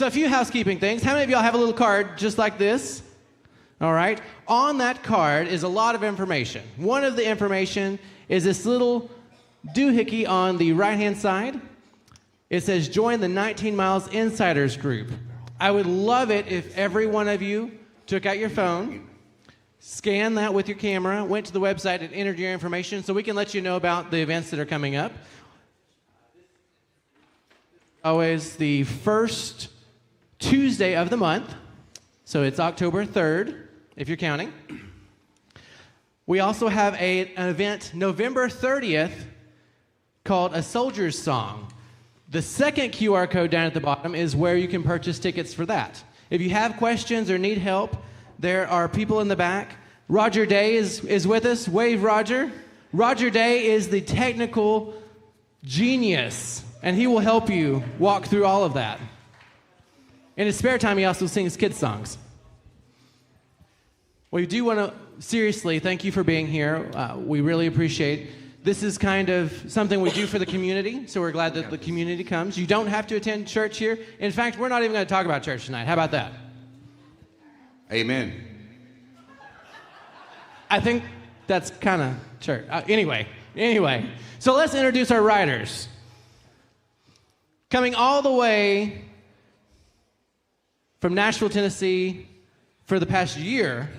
So a few housekeeping things. How many of y'all have a little card just like this? All right. On that card is a lot of information. One of the information is this little doohickey on the right-hand side. It says, join the 19 Miles Insiders Group. I would love it if every one of you took out your phone, scanned that with your camera, went to the website and entered your information so we can let you know about the events that are coming up. Always the first Tuesday of the month, so it's October 3rd, if you're counting. We also have an event November 30th called A Soldier's Song. The second QR code down at the bottom is where you can purchase tickets for that. If you have questions or need help, there are people in the back. Roger Day is with us. Wave, Roger. Roger Day is the technical genius, and he will help you walk through all of that. In his spare time, he also sings kids' songs. We do want to seriously thank you for being here. We really appreciate it. This is kind of something we do for the community, so we're glad that the community comes. You don't have to attend church here. In fact, we're not even going to talk about church tonight. How about that? Amen. I think that's kind of church. Anyway. So let's introduce our riders. Coming all the way from Nashville, Tennessee for the past year.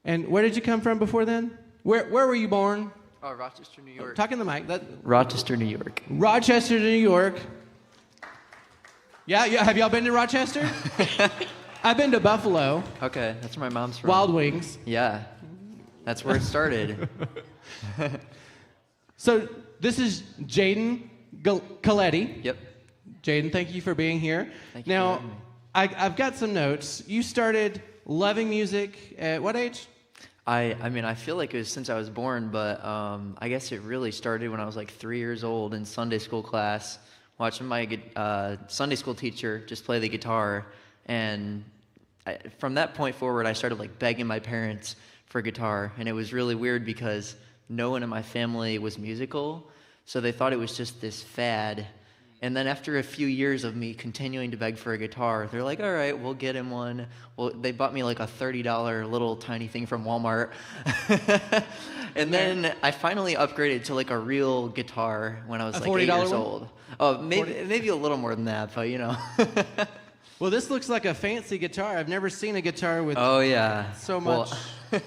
And where did you come from before then? Where were you born? Oh, Rochester, New York. Talk in the mic. Rochester, New York. Rochester, New York. Yeah, have y'all been to Rochester? I've been to Buffalo. Okay, that's where my mom's from. Wild Wings. Yeah, that's where it started. So this is Jaden Coletti. Yep. Jaden, thank you for being here. Thank you now, for having me. I've got some notes. You started loving music at what age? I mean, I feel like it was since I was born, but I guess it really started when I was like 3 years old in Sunday school class, watching my Sunday school teacher just play the guitar. And from that point forward, I started like begging my parents for a guitar. And it was really weird because no one in my family was musical, so they thought it was just this fad. And then after a few years of me continuing to beg for a guitar, they're like, all right, we'll get him one. Well, they bought me like a $30 little tiny thing from Walmart. And then I finally upgraded to like a real guitar when I was like 8 years old. Oh, maybe a little more than that, but you know. Well, this looks like a fancy guitar. I've never seen a guitar with so much. Well,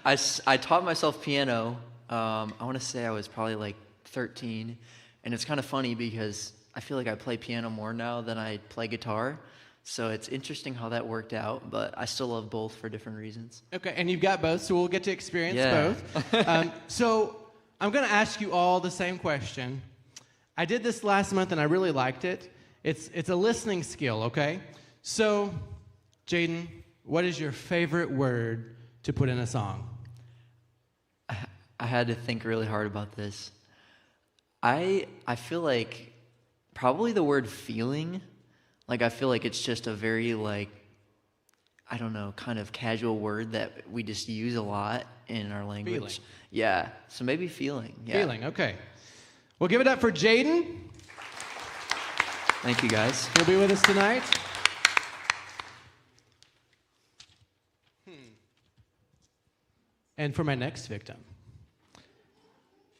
I taught myself piano. I want to say I was probably like 13. And it's kind of funny because I feel like I play piano more now than I play guitar. So it's interesting how that worked out, but I still love both for different reasons. Okay, and you've got both, so we'll get to experience both. So I'm going to ask you all the same question. I did this last month, and I really liked it. It's a listening skill, okay? So, Jaden, what is your favorite word to put in a song? I had to think really hard about this. I feel like probably the word feeling. Like I feel like it's just a very like, I don't know, kind of casual word that we just use a lot in our language. Feeling. Yeah, so maybe feeling. Yeah. Feeling, okay. Well, give it up for Jaden. Thank you, guys. He'll be with us tonight. And for my next victim,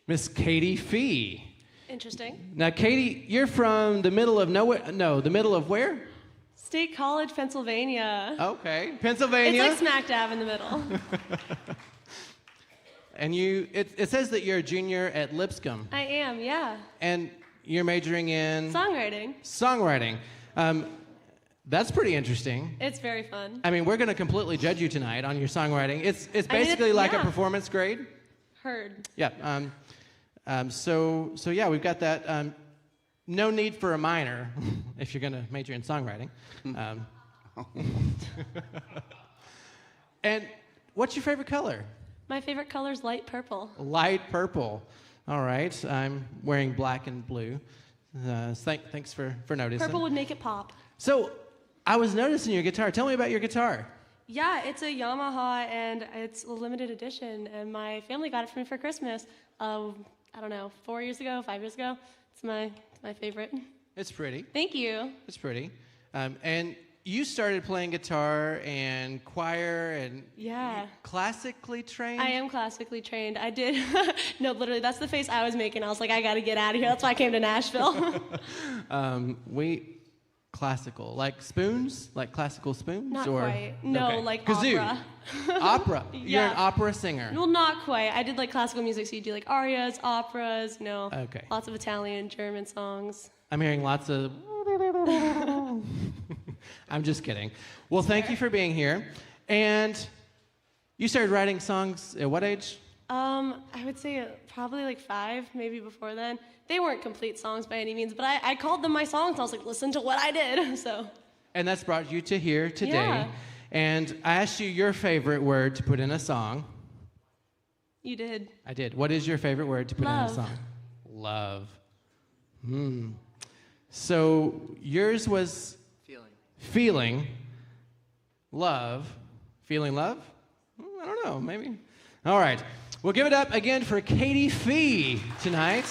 Miss Katie Fee. Interesting. Now, Katie, you're from the middle of nowhere. No, the middle of where? State College, Pennsylvania. Okay, Pennsylvania. It's like smack dab in the middle. And it says that you're a junior at Lipscomb. I am, yeah. And you're majoring in? Songwriting. That's pretty interesting. It's very fun. I mean, we're going to completely judge you tonight on your songwriting. It's basically like a performance grade. Heard. Yeah. So yeah, we've got that. No need for a minor if you're going to major in songwriting. And what's your favorite color? My favorite color is light purple. Light purple. All right. I'm wearing black and blue. Thanks for noticing. Purple would make it pop. So I was noticing your guitar. Tell me about your guitar. Yeah, it's a Yamaha, and it's a limited edition, and my family got it for me for Christmas, I don't know, 4 years ago, 5 years ago. It's my favorite. It's pretty. Thank you. It's pretty. And you started playing guitar and choir and Yeah. classically trained? I am classically trained. I did. No, literally, that's the face I was making. I was like, I got to get out of here. That's why I came to Nashville. Classical, like spoons, like classical spoons, Not or quite. No, okay. like Kazoo. opera. Opera. You're Yeah. an opera singer. Well, not quite. I did like classical music, so you do like arias, operas. No. Okay. Lots of Italian, German songs. I'm hearing lots of. I'm just kidding. Well, thank you for being here. And you started writing songs at what age? I would say probably like 5, maybe before then. They weren't complete songs by any means, but I called them my songs. I was like, listen to what I did. So. And that's brought you to here today. Yeah. And I asked you your favorite word to put in a song. You did. I did. What is your favorite word to put in a Love. song? Love. So yours was feeling. Love. Feeling love? I don't know, maybe. All right. We'll give it up again for Katie Fee tonight.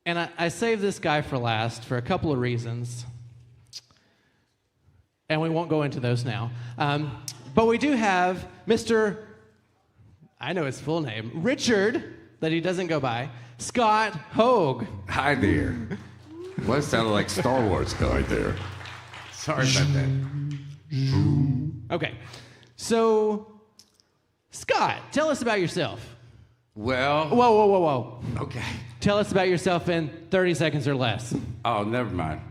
And I saved this guy for last for a couple of reasons. And we won't go into those now. But we do have Mr. I know his full name, Richard, that he doesn't go by, Scot Hogue. Hi there. Well, it sounded like Star Wars guy there. Sorry about that. Okay. So, Scott, tell us about yourself. Well, Whoa. okay. Tell us about yourself in 30 seconds or less. Oh, never mind.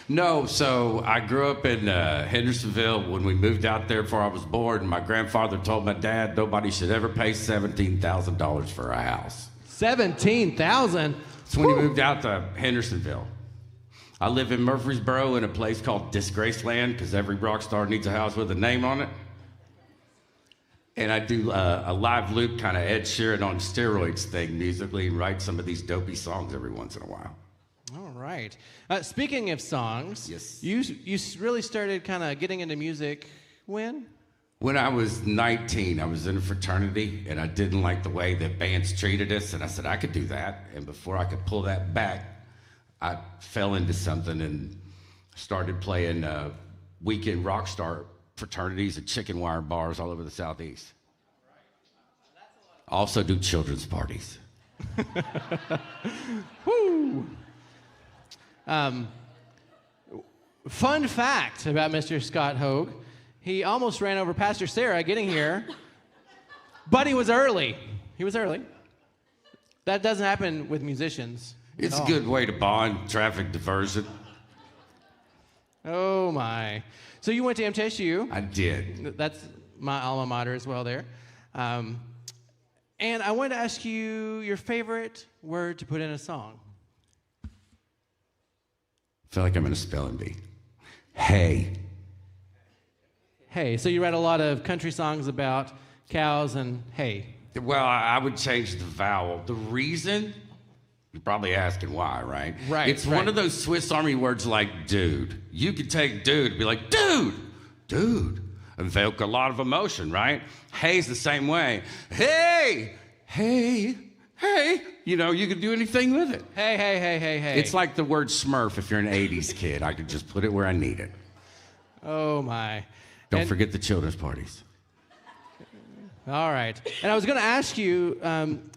No, so I grew up in Hendersonville. When we moved out there before I was born, my grandfather told my dad nobody should ever pay $17,000 for a house. 17,000. So when he moved out to Hendersonville, I live in Murfreesboro in a place called Disgraceland because every rock star needs a house with a name on it. And I do a live loop kind of Ed Sheeran on steroids thing musically and write some of these dopey songs every once in a while. All right. Speaking of songs, Yes. you really started kind of getting into music when? When I was 19, I was in a fraternity, and I didn't like the way that bands treated us, and I said I could do that. And before I could pull that back, I fell into something and started playing weekend rock star fraternities at chicken wire bars all over the Southeast. Also do children's parties. Woo! Fun fact about Mr. Scot Hogue. He almost ran over Pastor Sarah getting here, but he was early. He was early. That doesn't happen with musicians. It's at a all. good way to bond, traffic diversion. Oh, my. So you went to MTSU. I did. That's my alma mater as well there. And I wanted to ask you your favorite word to put in a song. I feel like I'm in a spelling bee. Hey. Hey, so you write a lot of country songs about cows and hay. Well, I would change the vowel. The reason, you're probably asking why, right? Right, It's right. one of those Swiss Army words like dude. You could take dude and be like, dude. Evoke a lot of emotion, right? Hey's the same way. Hey. You know, you could do anything with it. Hey. It's like the word smurf if you're an 80s kid. I could just put it where I need it. Oh, my. Don't And- forget the children's parties. All right. And I was going to ask you,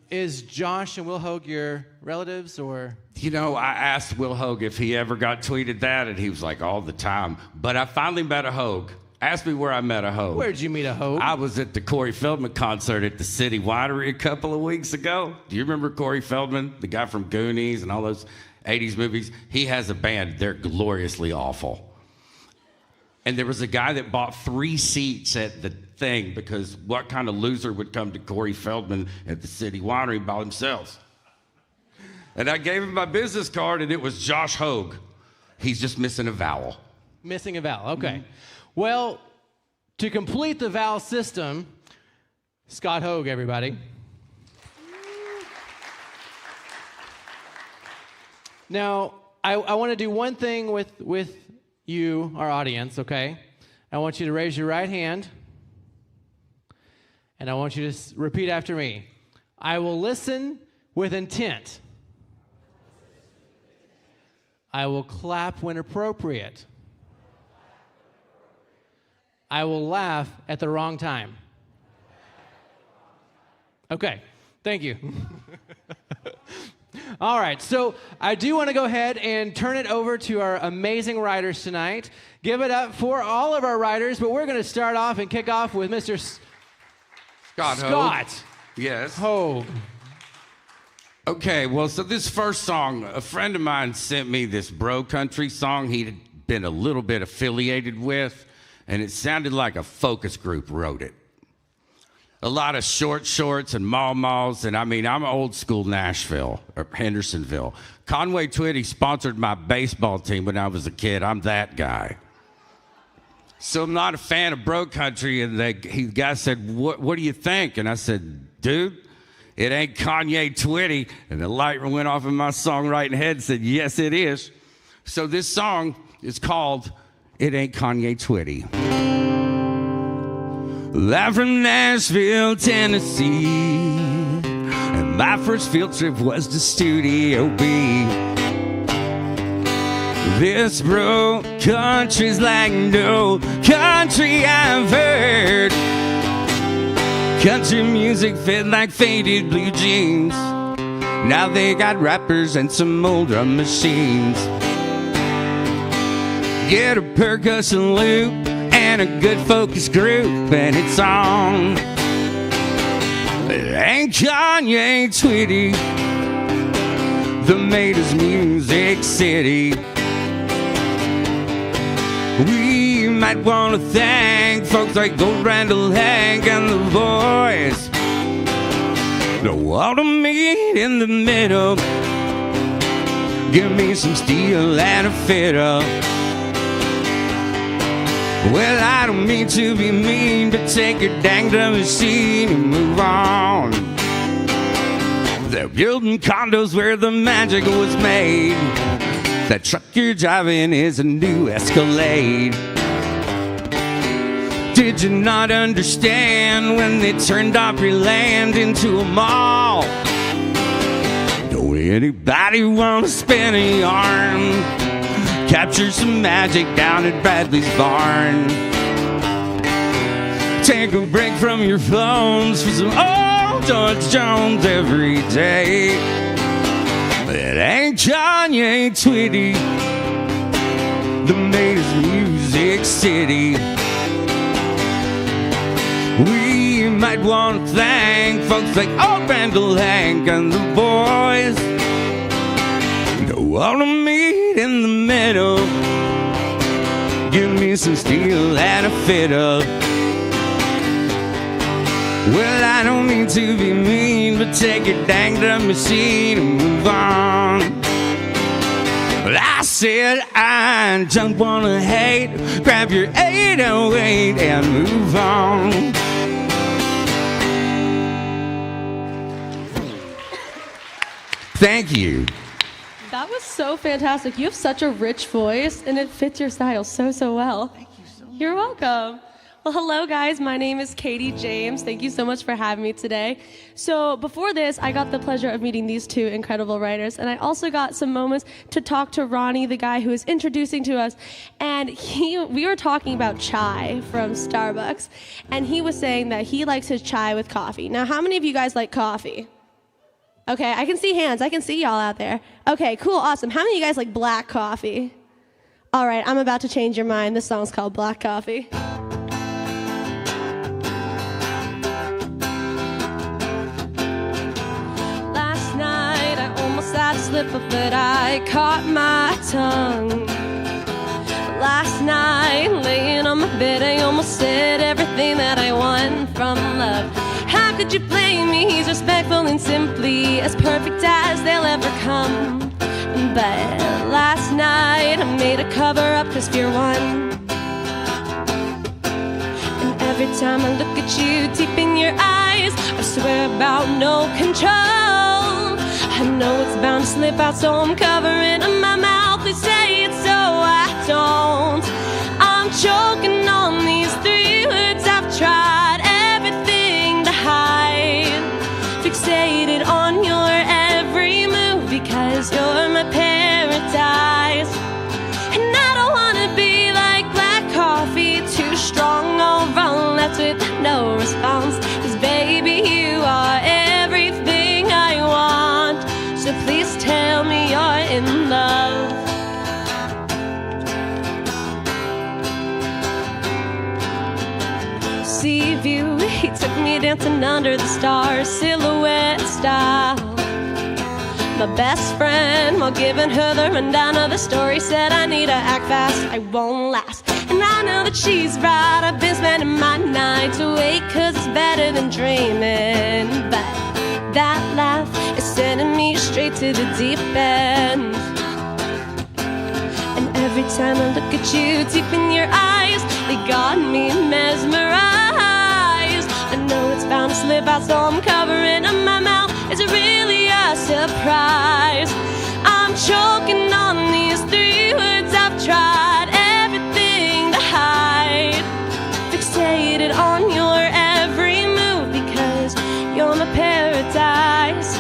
is Josh and Will Hogue your relatives or? You know, I asked Will Hogue if he ever got tweeted that, and he was like, all the time. But I finally met a Hogue. Ask me where I met a Hogue. Where'd you meet a Hogue? I was at the Corey Feldman concert at the City Winery a couple of weeks ago. Do you remember Corey Feldman, the guy from Goonies and all those 80s movies? He has a band. They're gloriously awful. And there was a guy that bought 3 seats at the thing because what kind of loser would come to Corey Feldman at the City Winery by themselves? And I gave him my business card, and it was Josh Hogue. He's just missing a vowel. Missing a vowel. Okay. Well, to complete the vowel system, Scot Hogue, everybody. Now, I want to do one thing with you, our audience, okay? I want you to raise your right hand, and I want you to repeat after me. I will listen with intent. I will clap when appropriate. I will laugh at the wrong time. Okay, thank you. All right, so I do want to go ahead and turn it over to our amazing writers tonight. Give it up for all of our writers, but we're going to start off and kick off with Mr. Scott. Yes. Hogue. Okay, well, so this first song, a friend of mine sent me this bro country song he'd been a little bit affiliated with, and it sounded like a focus group wrote it. A lot of short shorts and malls, and I mean, I'm old school Nashville or Hendersonville. Conway Twitty sponsored my baseball team when I was a kid. I'm that guy. So I'm not a fan of bro country, and the guy said, what do you think? And I said, dude, it ain't Kanye Twitty. And the light went off in my songwriting head and said, yes, it is. So this song is called It Ain't Kanye Twitty. I'm from Nashville, Tennessee, and my first field trip was to Studio B. This bro country's like no country I've heard. Country music fit like faded blue jeans. Now they got rappers and some old drum machines. Get a percussion loop and a good focus group, and it's on. It ain't Kanye Twitty that made his Music City. We might want to thank folks like Gold Randall, Hank, and the boys. Don't want to meet in the middle. Give me some steel and a fiddle. Well, I don't mean to be mean, but take your dang drum machine and move on. They're building condos where the magic was made. That truck you're driving is a new Escalade. Did you not understand when they turned Opryland into a mall? Don't anybody want to spin a yarn? Capture some magic down at Bradley's barn. Take a break from your phones for some old George Jones every day. It ain't Kanye Twitty that made his Music City. We might want to thank folks like old Randall, Hank, and the boys. Don't want to meet in the middle. Give me some steel and a fiddle. Well, I don't mean to be mean, but take your dang drum machine and move on. Well, I said I don't want to hate. Grab your 808 and move on. Thank you. That was so fantastic. You have such a rich voice, and it fits your style so well. Thank you so much. You're welcome. Well, hello, guys. My name is Katie James. Thank you so much for having me today. So before this, I got the pleasure of meeting these two incredible writers, and I also got some moments to talk to Ronnie, the guy who is introducing to us, and we were talking about chai from Starbucks, and he was saying that he likes his chai with coffee. Now, how many of you guys like coffee? Okay, I can see hands. I can see y'all out there. Okay, cool, awesome. How many of you guys like black coffee? All right, I'm about to change your mind. This song's called Black Coffee. Last night I almost had a slip up, but I caught my tongue. Last night, laying on my bed, I almost said everything that I want from love. How could you blame me? He's respectful and simply as perfect as they'll ever come. But last night I made a cover up 'cause fear won. And every time I look at you deep in your eyes, I swear about no control. I know it's bound to slip out, so I'm covering up my mouth. They say it so I don't. I'm choking on these 3 words. I've tried everything to hide, fixate dancing under the stars, silhouette style. My best friend, while giving her the rundown of the story, said I need to act fast, I won't last. And I know that she's right, I've been spending my nights awake, 'cause it's better than dreaming. But that laugh is sending me straight to the deep end. And every time I look at you, deep in your eyes, they got me mesmerized. I know it's bound to slip out, so I'm covering up my mouth. It's really a surprise. I'm choking on these 3 words. I've tried everything to hide, fixated on your every move, because you're my paradise.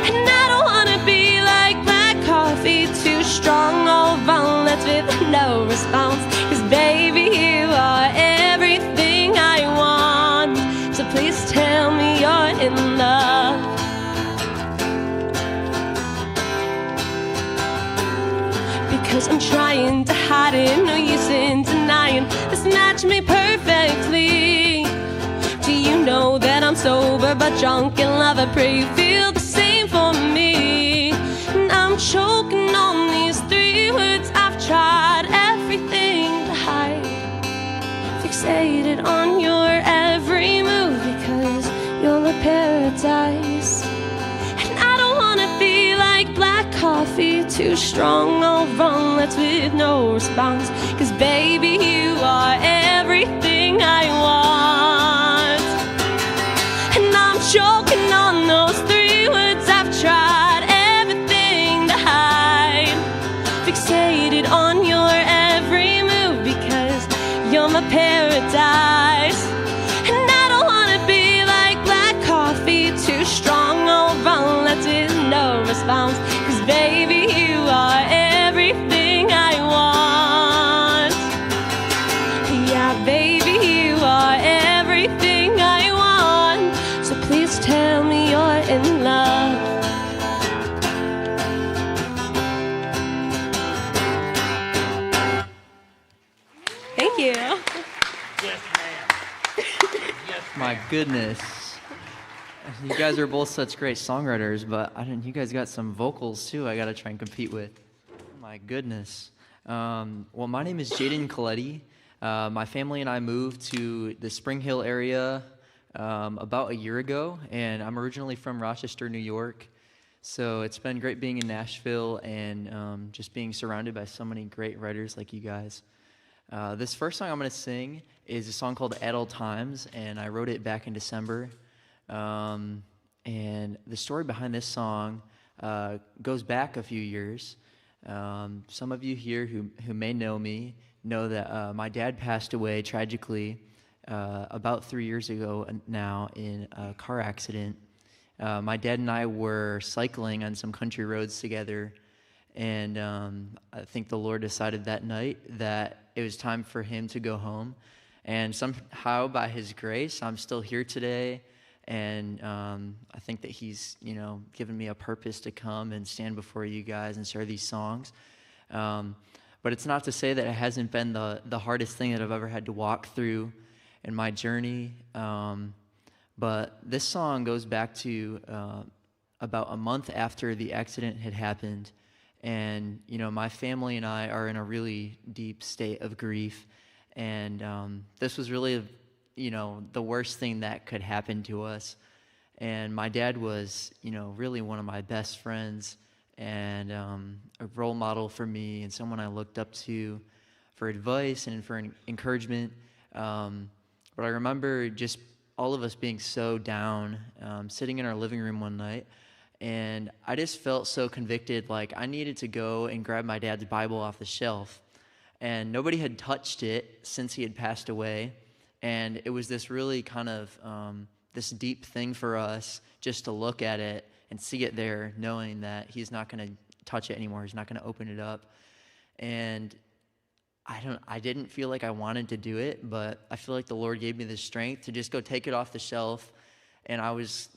And I don't wanna be like black coffee, too strong, all violence with no response. 'Cause baby, you are everything I want. So please tell me you're in love. Because I'm trying to hide it, no use in denying this match me perfectly. Do you know that I'm sober but drunk in love? I pray you feel the same for me. And I'm choking on these 3 words. I've tried everything to hide, fixated on your every move, because you're my paradise. And I don't wanna be like black coffee, too strong, all wrong, let's with no response. 'Cause baby, you are everything I want. And I'm choking on those 3 words. I've tried everything to hide, fixated on your every move, because you're my paradise. And I don't wanna be like black coffee, too strong, all wrong, let's with no response. 'Cause baby, you are everything I want. Yeah, baby, you are everything I want. So please tell me you're in love. Thank you. My goodness. You guys are both such great songwriters, but you guys got some vocals too I gotta try and compete with. My goodness. Well, my name is Jaden Coletti. My family and I moved to the Spring Hill area about a year ago, and I'm originally from Rochester, New York. So it's been great being in Nashville and just being surrounded by so many great writers like you guys. This first song I'm going to sing is a song called At All Times, and I wrote it back in December. And the story behind this song goes back a few years. Some of you here who may know me know that my dad passed away tragically about 3 years ago now in a car accident. My dad and I were cycling on some country roads together, and I think the Lord decided that night that it was time for him to go home. And somehow, by his grace, I'm still here today. And I think that he's, given me a purpose to come and stand before you guys and share these songs. But it's not to say that it hasn't been the hardest thing that I've ever had to walk through in my journey. But this song goes back to about a month after the accident had happened. And, my family and I are in a really deep state of grief. And this was really the worst thing that could happen to us. And my dad was, really one of my best friends and a role model for me and someone I looked up to for advice and for encouragement. But I remember just all of us being so down, sitting in our living room one night, and I just felt so convicted, like I needed to go and grab my dad's Bible off the shelf. And nobody had touched it since he had passed away. And it was this really kind of this deep thing for us just to look at it and see it there, knowing that he's not going to touch it anymore. He's not going to open it up. And I didn't feel like I wanted to do it, but I feel like the Lord gave me the strength to just go take it off the shelf. And I was,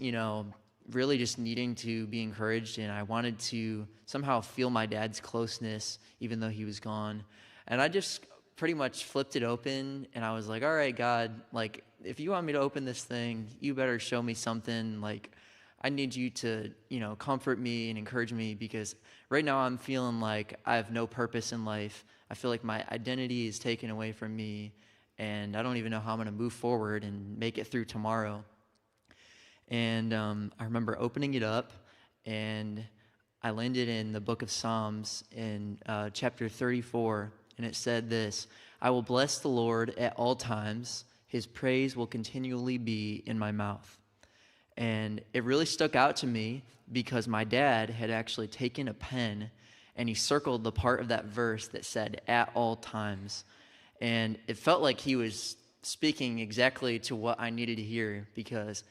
really just needing to be encouraged, and I wanted to somehow feel my dad's closeness even though he was gone. And I just pretty much flipped it open, and I was like, all right, God, like, if you want me to open this thing, you better show me something. Like, I need you to, comfort me and encourage me, because right now I'm feeling like I have no purpose in life. I feel like my identity is taken away from me, and I don't even know how I'm going to move forward and make it through tomorrow. And I remember opening it up, and I landed in the book of Psalms in chapter 34, and it said this: I will bless the Lord at all times. His praise will continually be in my mouth. And it really stuck out to me because my dad had actually taken a pen and he circled the part of that verse that said at all times. And it felt like he was speaking exactly to what I needed to hear, because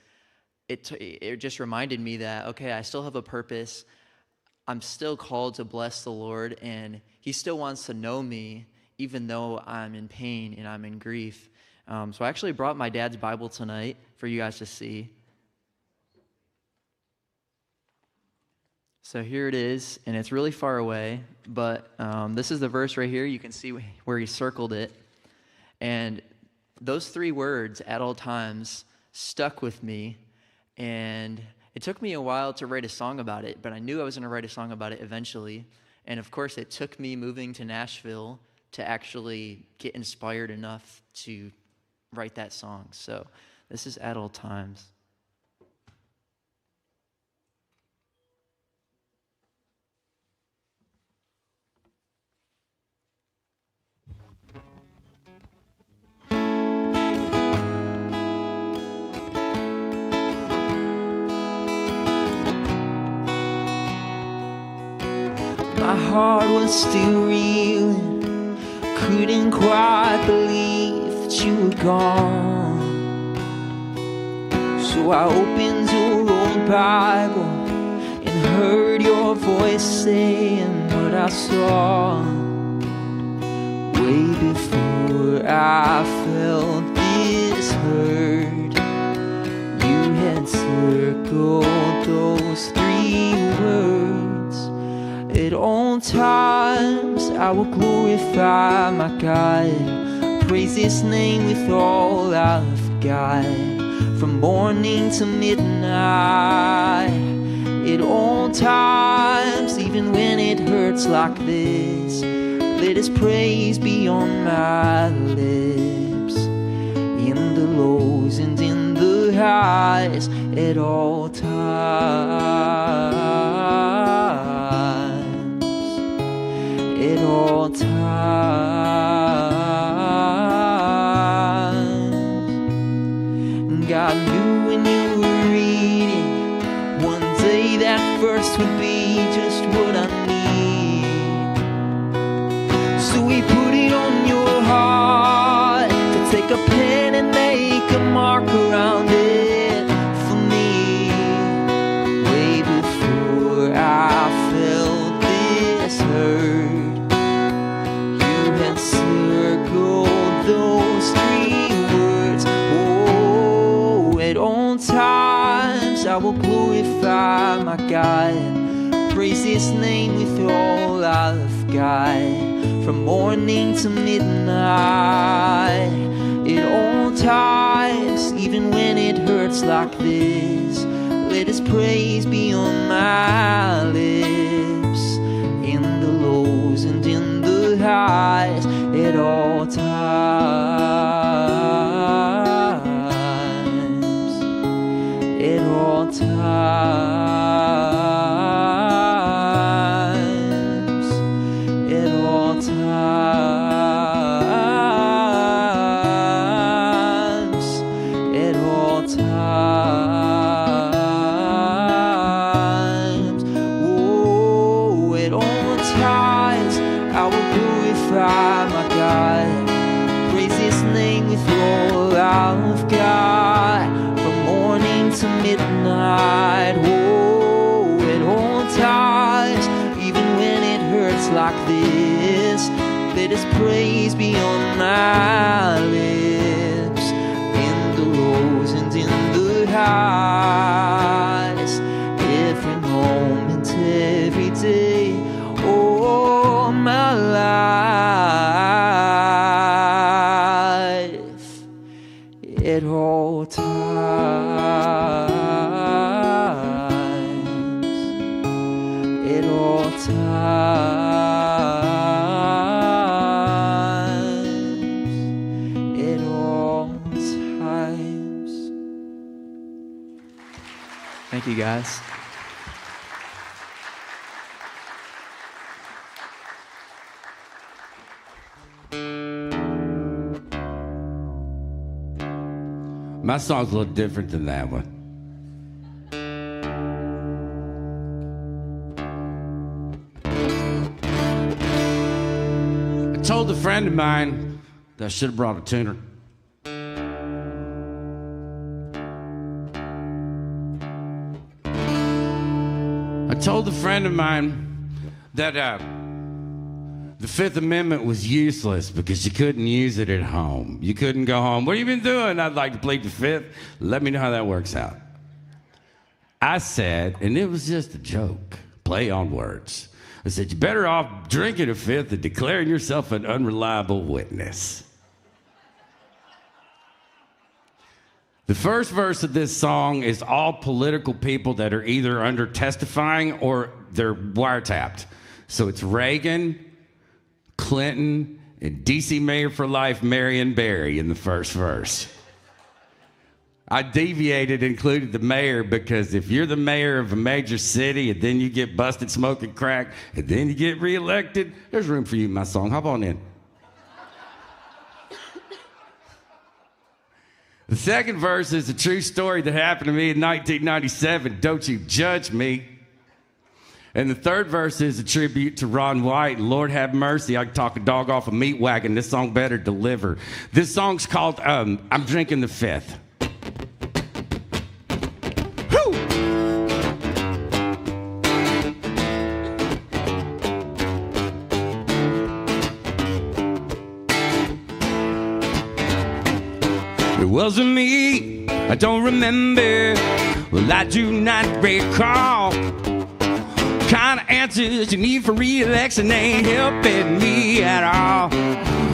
it just reminded me that, okay, I still have a purpose. I'm still called to bless the Lord, and he still wants to know me even though I'm in pain and I'm in grief. So I actually brought my dad's Bible tonight for you guys to see. So here it is, and it's really far away, but this is the verse right here. You can see where he circled it. And those 3 words, at all times, stuck with me. And it took me a while to write a song about it, but I knew I was going to write a song about it eventually. And of course, it took me moving to Nashville to actually get inspired enough to write that song. So this is at all times. My heart was still reeling, couldn't quite believe that you were gone. So I opened your old Bible and heard your voice saying what I saw. Way before I felt this hurt, you had circled those 3 words. At all times I will glorify my God, praise His name with all I've got, from morning to midnight. At all times, even when it hurts like this, let His praise be on my lips. In the lows and in the highs, at all times. At all times. God knew when you were reading, one day that verse would be just what I need. So He put it on your heart to take a pen and make a mark around it for me. Way before I felt this hurt, circled those 3 words. Oh, at all times I will glorify my God, praise His name with all I've got, from morning to midnight. At all times, even when it hurts like this, let His praise be on my lips. In the lows and in the highs, at all times, at all times, at all times, at all times. Oh, at all times I will glorify my God, praise His name with all I've got, from morning to midnight. Oh, at all times, even when it hurts like this, let His praise be on my lips. In the lows and in the highs, every moment, every day, oh, my life. times. At all times. Thank you, guys. My song's a little different than that one. I told a friend of mine that I should have brought a tuner. I told a friend of mine that the Fifth Amendment was useless because you couldn't use it at home. You couldn't go home. What have you been doing? I'd like to plead the Fifth. Let me know how that works out. I said, and it was just a joke, play on words. I said, you're better off drinking a fifth than declaring yourself an unreliable witness. The first verse of this song is all political people that are either under testifying or they're wiretapped. So it's Reagan, Clinton, and DC Mayor for Life, Marion Barry in the first verse. I deviated, included the mayor, because if you're the mayor of a major city and then you get busted smoking crack and then you get reelected, there's room for you in my song. Hop on in. The second verse is a true story that happened to me in 1997. Don't you judge me. And the third verse is a tribute to Ron White. Lord have mercy, I can talk a dog off a meat wagon. This song better deliver. This song's called I'm Drinking the Fifth. Woo! It wasn't me, I don't remember. Well, I do not recall. Kind of answers you need for re-election ain't helping me at all.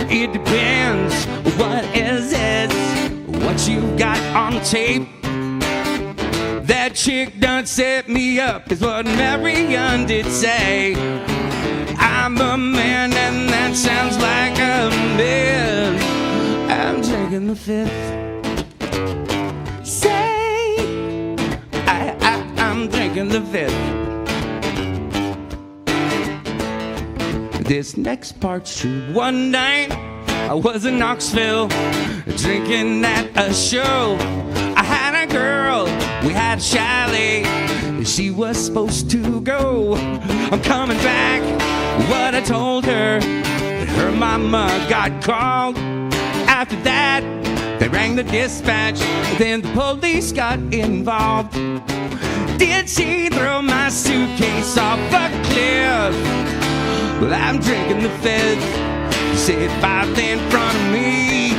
It depends, what is it? What you got on tape? That chick done set me up, is what Marion did say. I'm a man and that sounds like a man. I'm drinking the fifth. Say, I'm drinking the fifth. This next part's true. One night I was in Knoxville drinking at a show. I had a girl, we had a chalet. She was supposed to go. I'm coming back. What I told her, her mama got called. After that, they rang the dispatch. Then the police got involved. Did she throw my suitcase off a cliff? Well, I'm drinking the fifth. You said 5 in front of me.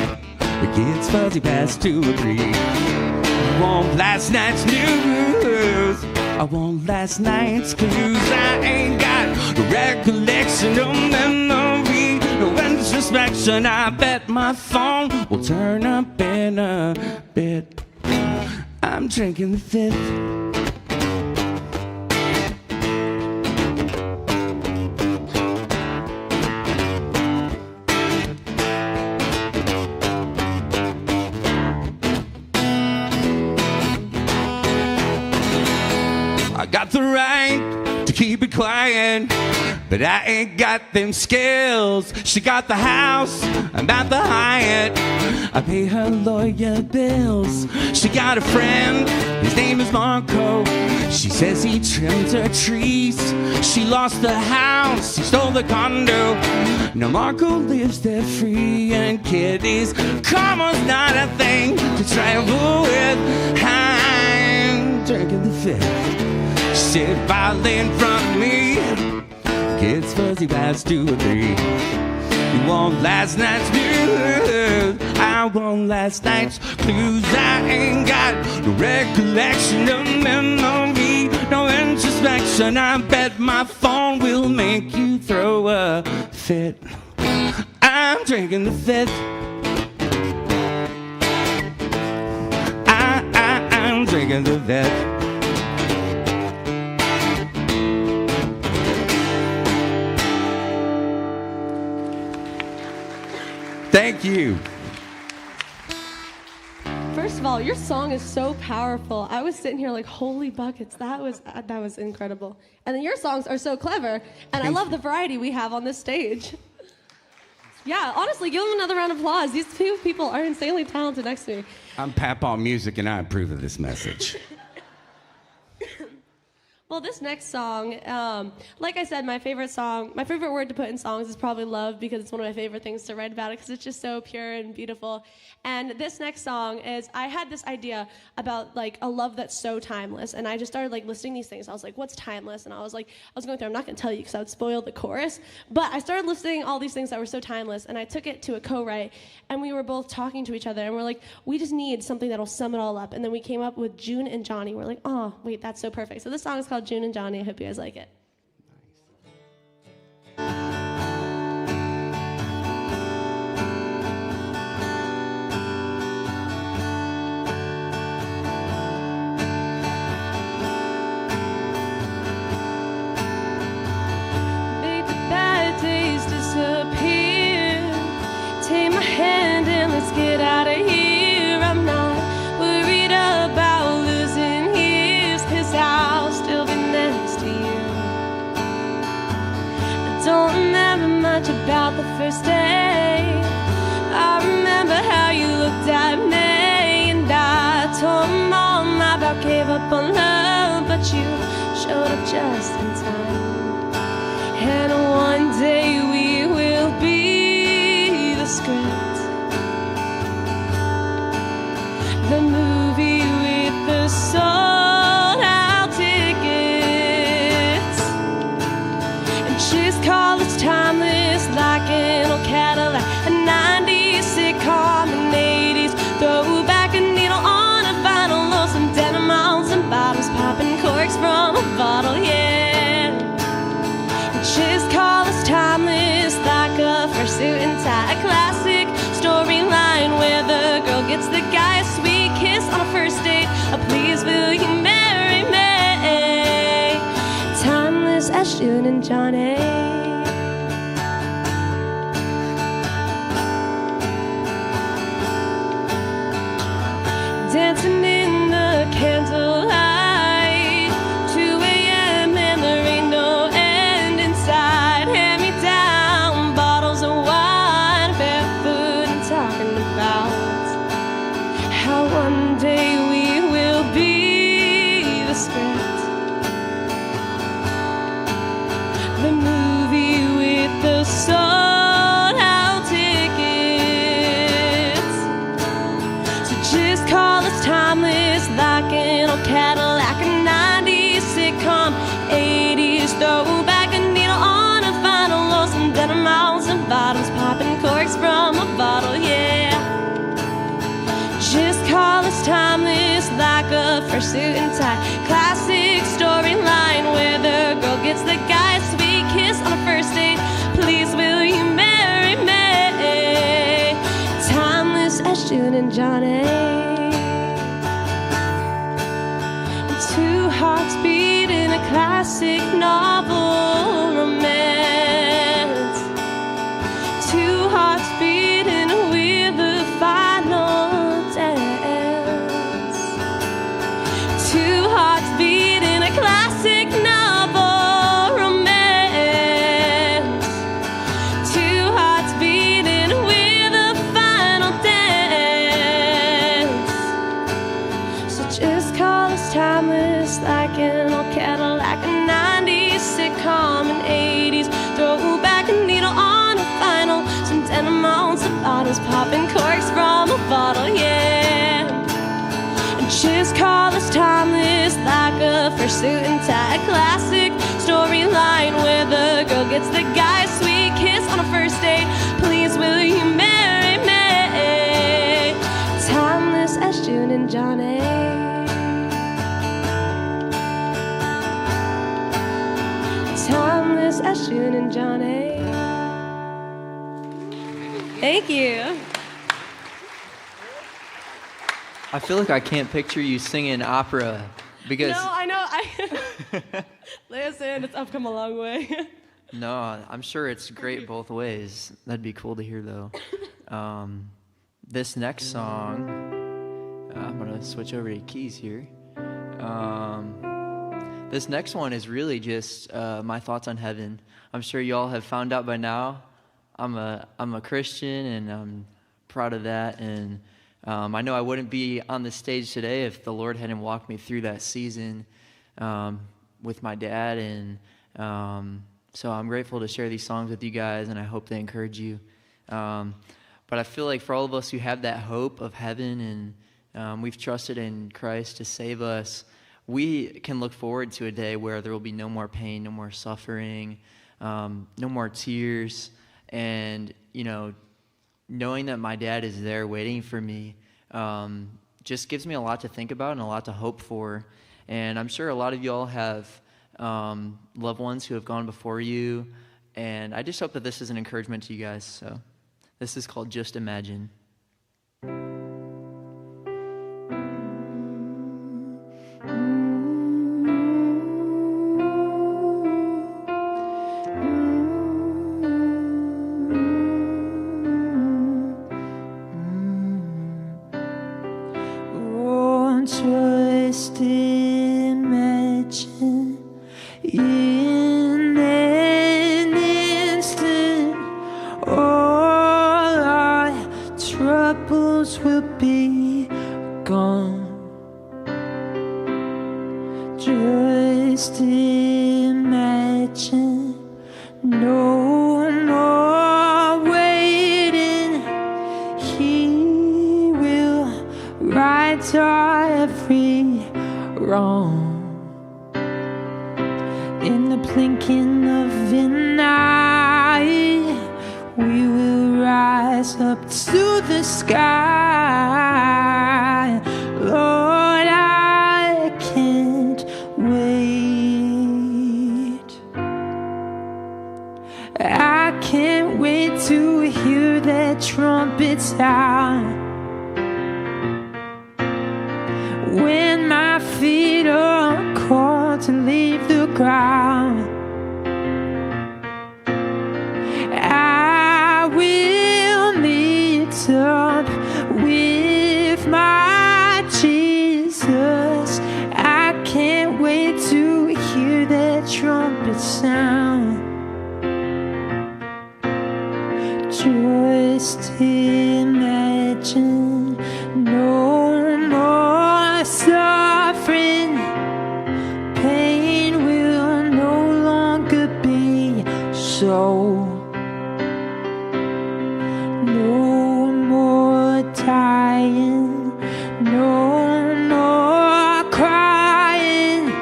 The kid's fuzzy past 2 or 3. I want last night's news. I want last night's clues. I ain't got no recollection, no memory, no introspection. I bet my phone will turn up in a bit. I'm drinking the fifth. I got the right to keep it quiet, but I ain't got them skills. She got the house, I'm at the Hyatt. I pay her lawyer bills. She got a friend, his name is Marco. She says he trimmed her trees. She lost the house, he stole the condo. Now Marco lives there free, and kiddies, karma's not a thing to travel with. I'm drinking the fifth. Sit violin in front of me. Kids fuzzy past 2 or 3. You want last night's news. I want last night's clues. I ain't got no recollection, no memory, no introspection. I bet my phone will make you throw a fit. I'm drinking the fifth. I'm drinking the fifth. Thank you. First of all, your song is so powerful. I was sitting here like, holy buckets, that was incredible. And then your songs are so clever, and I love the variety we have on this stage. Yeah, honestly, give them another round of applause. These two people are insanely talented next to me. I'm Pap Music, and I approve of this message. Well, this next song, like I said, my favorite word to put in songs is probably love, because it's one of my favorite things to write about it, because it's just so pure and beautiful. And this next song is, I had this idea about like a love that's so timeless, and I just started like listing these things. I was like, what's timeless? And I was going through, I'm not going to tell you because I would spoil the chorus, but I started listing all these things that were so timeless, and I took it to a co-write, and we were both talking to each other, and we're like, we just need something that'll sum it all up. And then we came up with June and Johnny. We're like, oh, wait, that's so perfect. So this song is called June and Johnny. I hope you guys like it. Make the bad days disappear. Take my hand and let's get out of here. I'm not worried about losing years, 'cause I'll still be next to you. I don't remember much about the first day. I remember how you looked at me, and I told Mom I about gave up on love, but you showed up just in time. And one day we will be the script, the movie with the sold-out tickets. And she's called us timeless, like an old Cadillac, a 90s sitcom, an 80s throwback, a needle on a vinyl, or some denim on some bottoms, popping corks from a bottle, yeah. And she's called us timeless, like a first suit and tie, a classic storyline where the girl gets the guy a sweet kiss on a first date, a please will you marry me. Timeless as June and Johnny. Dancing in the candlelight, 2 a.m. and there ain't no end inside. Hand me down bottles of wine, barefoot and talking about how one day we will be the script, the movie with the sold-out tickets. So just call us timeless, like an old Cadillac, a 90s sitcom, 80s throwback, a needle on a vinyl, or some denim on some bottoms, popping corks from a bottle, yeah. Just call us timeless, like a first suit and tie, classic storyline where the girl gets the guy a sweet kiss on a first date, please will you marry me. Timeless as June and Johnny. Two hearts beat in a classic novel romance. Two hearts beating with the final dance. Two hearts beat in a classic novel romance. Two hearts beating with the final dance. So just call us timeless, like an old Cadillac, a 90s sitcom, an 80s throwback, a needle on a vinyl, some denim on some bottles, popping corks from a bottle, yeah. And just call us timeless, like a first suit and tie, a classic storyline where the girl gets the guy a sweet kiss on a first date, please will you marry me. Timeless as June and Johnny. Timeless as June and Johnny. Thank you. I feel like I can't picture you singing opera because No, I know. Listen, I've come a long way. no, I'm sure it's great both ways. That'd be cool to hear though. This next song, I'm going to switch over to keys here. This next one is really just my thoughts on heaven. I'm sure you all have found out by now. I'm a Christian, and I'm proud of that. And I know I wouldn't be on the stage today if the Lord hadn't walked me through that season with my dad. And so I'm grateful to share these songs with you guys, and I hope they encourage you. But I feel like for all of us who have that hope of heaven and we've trusted in Christ to save us, we can look forward to a day where there will be no more pain, no more suffering, no more tears. And, knowing that my dad is there waiting for me just gives me a lot to think about and a lot to hope for. And I'm sure a lot of you all have loved ones who have gone before you. And I just hope that this is an encouragement to you guys. So this is called Just Imagine. Just imagine in an instant all our troubles will be gone. Just imagine no more waiting. He will right our every wrong. In the blinking of an eye, we will rise up to the sky. Lord, I can't wait. I can't wait to hear that trumpet sound. When my feet are called to leave the ground, I will meet up with my Jesus. I can't wait to hear that trumpet sound. Just imagine no more suffering. Pain will no longer be so. No more dying, no more crying.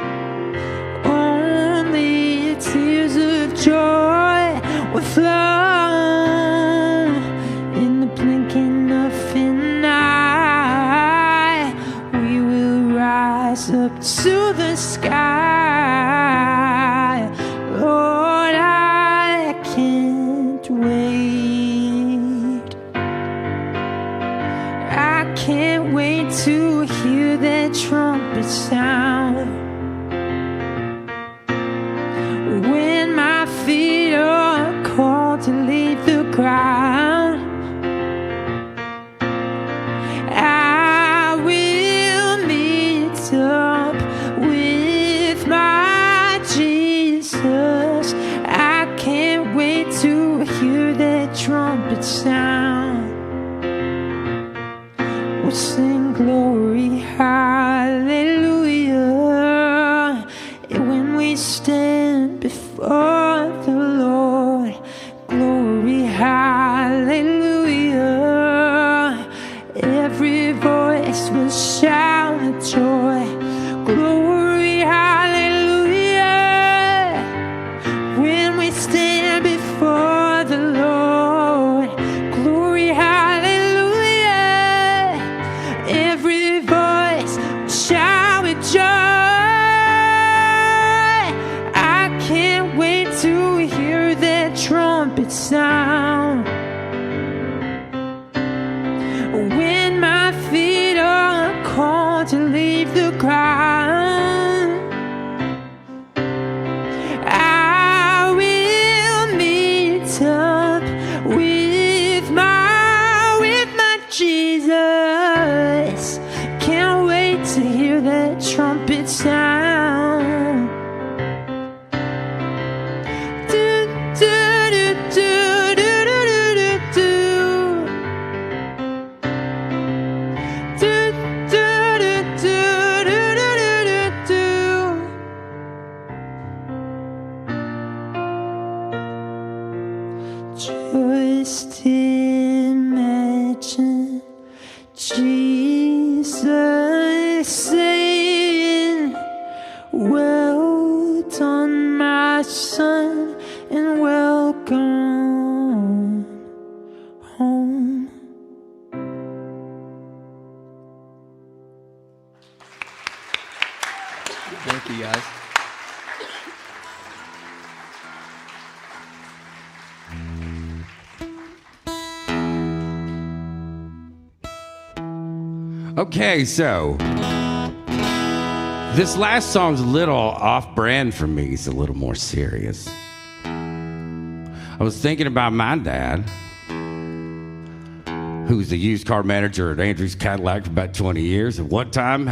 Only tears of joy will flow. In the blinking of an eye, we will rise up to the sky. Lord, I can't wait. I can't wait to hear that trumpet sound. When my feet are called to leave the ground, I will meet up with my Jesus. I can't wait to hear that trumpet sound. We'll sing glory, hallelujah. And when we stand before the Lord, glory, hallelujah. Every voice will shout with joy, glory, hallelujah. When we stand before the Lord, glory, hallelujah. Every voice will shout with joy. I can't wait to hear that trumpet sound. When my feet are called to leave the ground, I will meet up with my Just imagine Jesus saying, well done, my son, and welcome home. Thank you, guys. Okay, so this last song's a little off-brand for me. It's a little more serious. I was thinking about my dad, who was the used car manager at Andrews Cadillac for about 20 years. At one time,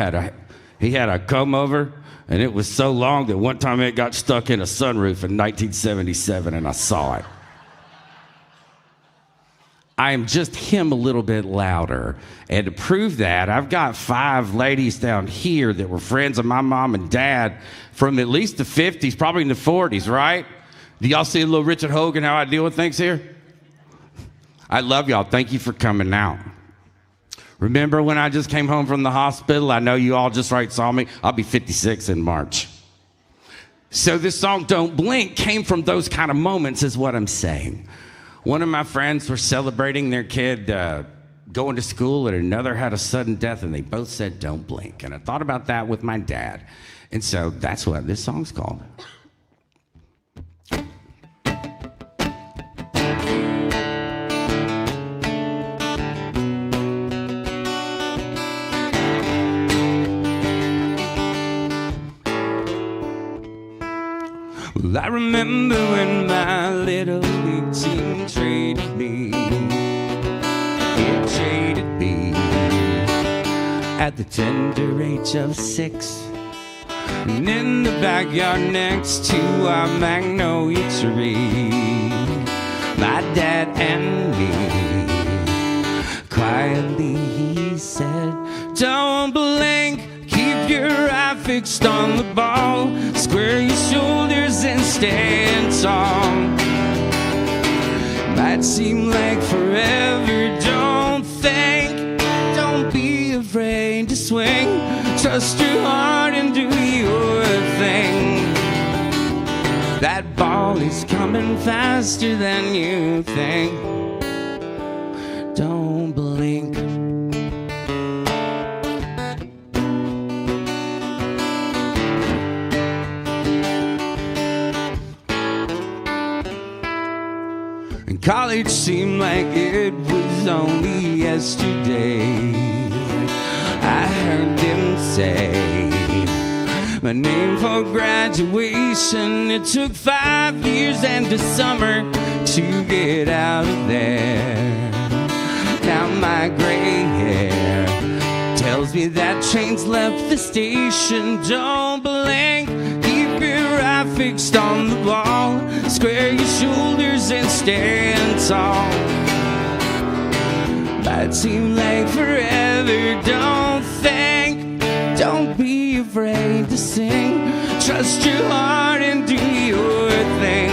he had a comb over, and it was so long that one time it got stuck in a sunroof in 1977, and I saw it. I am just him a little bit louder. And to prove that, I've got 5 ladies down here that were friends of my mom and dad from at least the 50s, probably in the 40s, right? Do y'all see a little Richard Hogan, how I deal with things here? I love y'all. Thank you for coming out. Remember when I just came home from the hospital? I know you all just right saw me. I'll be 56 in March. So this song, Don't Blink, came from those kind of moments is what I'm saying. One of my friends were celebrating their kid going to school, and another had a sudden death, and they both said, don't blink. And I thought about that with my dad. And so that's what this song's called. Well, I remember when my little league team traded me. It traded me at the tender age of 6. And in the backyard next to our magnolia tree, my dad and me, quietly he said, don't blink. Keep your eye fixed on the ball. Square your shoulders and stand tall. Might seem like forever, don't think. Don't be afraid to swing. Trust your heart and do your thing. That ball is coming faster than you think. Don't blink. College seemed like it was only yesterday. I heard them say my name for graduation. It took 5 years and a summer to get out of there. Now my gray hair tells me that train's left the station. Don't blink. Keep your eye fixed on the ball. Square your shoulders and stand tall. Might seem like forever, don't think. Don't be afraid to sing. Trust your heart and do your thing.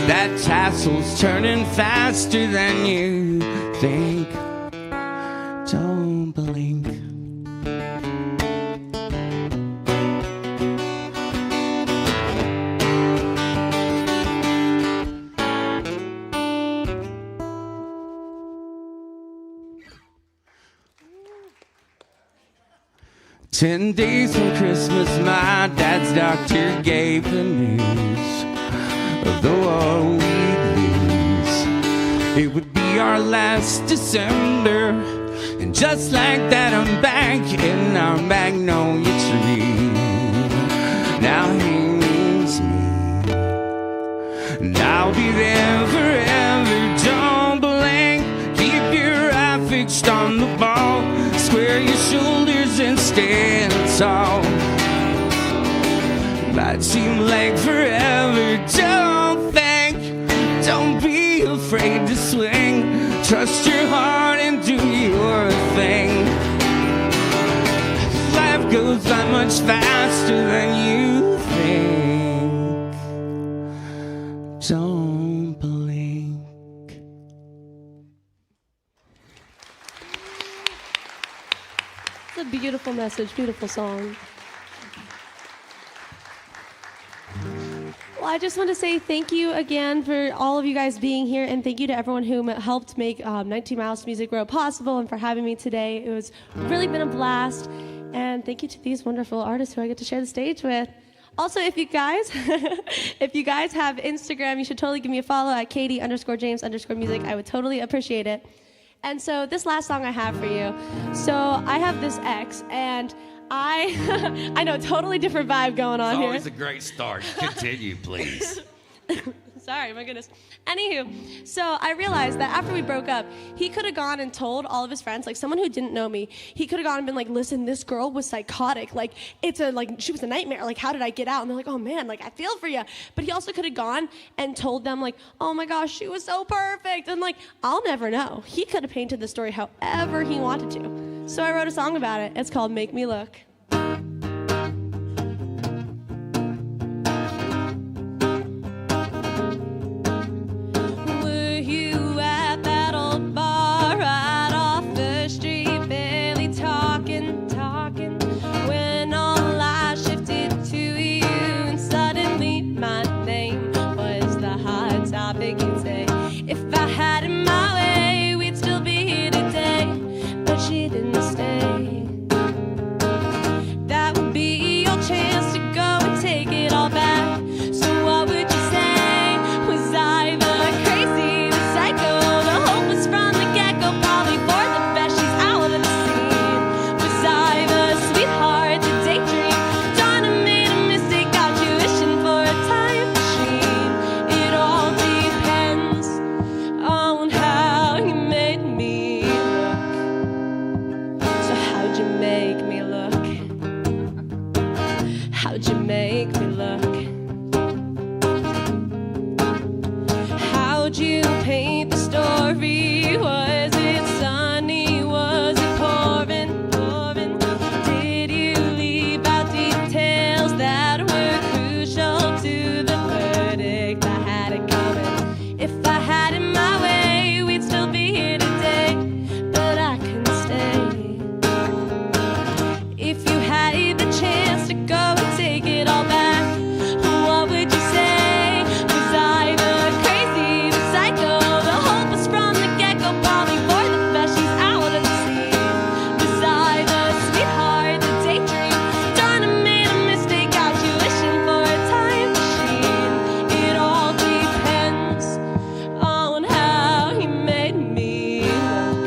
That tassel's turning faster than you think. Don't blink. Ten days from Christmas, my dad's doctor gave the news of the war we'd lose. It would be our last December, and just like that I'm back in our magnolia tree. Now he needs me, and I'll be there forever. Don't blink, keep your eye fixed on the ball. Square your shoulders and stand tall. Might seem like forever, don't think. Don't be afraid to swing. Trust your heart and do your thing. Life goes by much faster than you think. Don't believe. Beautiful message, beautiful song. Well, I just want to say thank you again for all of you guys being here, and thank you to everyone who helped make 19 Miles Music Row possible and for having me today. It was really been a blast, and thank you to these wonderful artists who I get to share the stage with. Also, if you guys have Instagram, you should totally give me a follow at Katie_James_music. I would totally appreciate it. And so this last song I have for you. So I have this ex, and I know, totally different vibe going on It's here. always a great start. Continue, please. Sorry, my goodness. Anywho, so I realized that after we broke up, he could have gone and told all of his friends, like someone who didn't know me, he could have gone and been like, listen, this girl was psychotic. Like, she was a nightmare. Like, how did I get out? And they're like, oh man, like, I feel for you. But he also could have gone and told them, like, oh my gosh, she was so perfect. And like, I'll never know. He could have painted the story however he wanted to. So I wrote a song about it. It's called Make Me Look. She didn't stay. That would be your chance to go and take it all back. So what would you say? Was I the crazy, the psycho, the hopeless from the get-go? Probably for the best, she's out of the scene. Was I the sweetheart, the daydream? Done and made a mistake, got you wishing for a time machine. It all depends on how you made me look. So how'd you make me look? How'd you make me look? How'd you paint the story? Was it sunny? Was it pouring? Pouring? Did you leave out details that were crucial to the verdict? I had it coming. If I had it my way, we'd still be here today. But I couldn't stay. If you had the chance to go and take it all back, what would you say? Was I the crazy, the psycho, the hopeless from the get-go? Probably for the best, she's out of the scene. Was I the sweetheart, the daydream? Done and made a mistake, got you wishing for a time machine. It all depends on how you made me look.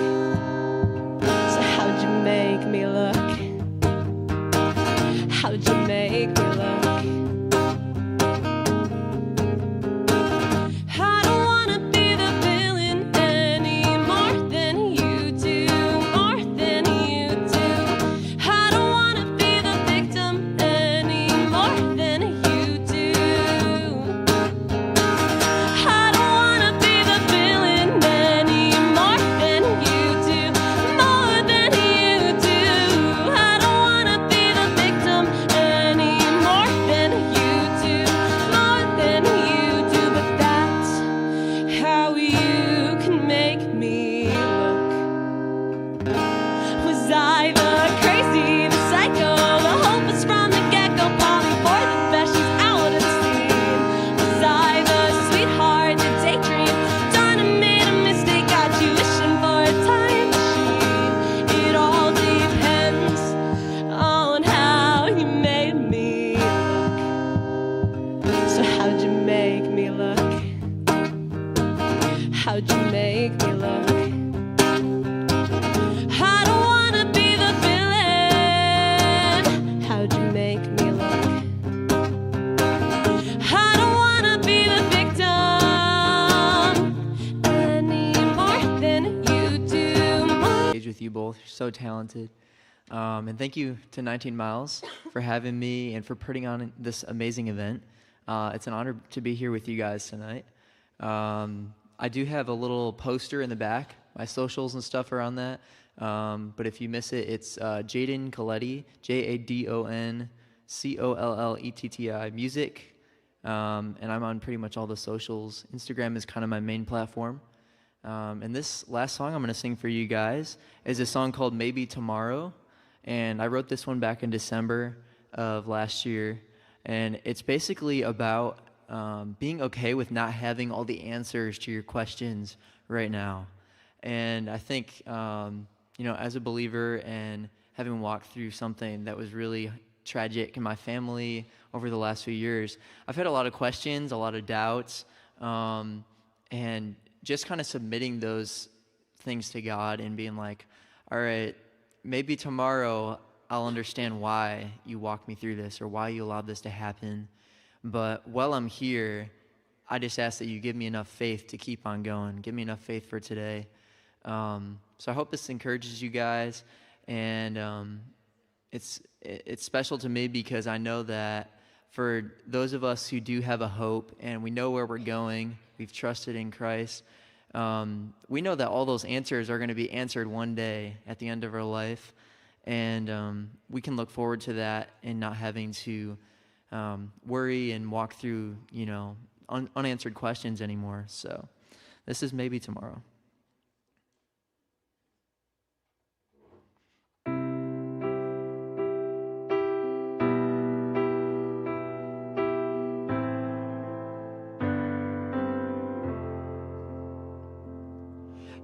So how'd you make me look? How'd you make me look? I don't wanna be the villain any more than you do, more than you do. I don't wanna be the victim any more than you do. I don't wanna be the villain any more than you do, more than you do. I don't wanna be the victim any more than you do, more than you do. But that's how you can make me look. Was I the crazy, the psycho, the hopeless from the get-go? Probably for the best, she's out of the scene. Was I the sweetheart, the daydream? Done and made a mistake, got you wishing for a time machine. It all depends on how you made me look. So how'd you make me look? How'd you make me look? I don't wanna be the villain. How'd you make me look? I don't wanna be the victim any more than you do. Engage with you both. You're so talented. And thank you to 19 Miles for having me and for putting on this amazing event. It's an honor to be here with you guys tonight. I do have a little poster in the back, my socials and stuff are on that. But if you miss it, it's Jaden Colletti, JADON music. And I'm on pretty much all the socials. Instagram is kind of my main platform. And this last song I'm going to sing for you guys is a song called Maybe Tomorrow. And I wrote this one back in December of last year. And it's basically about being okay with not having all the answers to your questions right now. And I think, as a believer and having walked through something that was really tragic in my family over the last few years, I've had a lot of questions, a lot of doubts, and just kind of submitting those things to God and being like, all right, maybe tomorrow I'll understand why you walked me through this or why you allowed this to happen. But while I'm here, I just ask that you give me enough faith to keep on going. Give me enough faith for today. So I hope this encourages you guys. And it's special to me because I know that for those of us who do have a hope and we know where we're going, we've trusted in Christ, we know that all those answers are going to be answered one day at the end of our life. And we can look forward to that and not having to worry and walk through, unanswered questions anymore. So this is maybe tomorrow.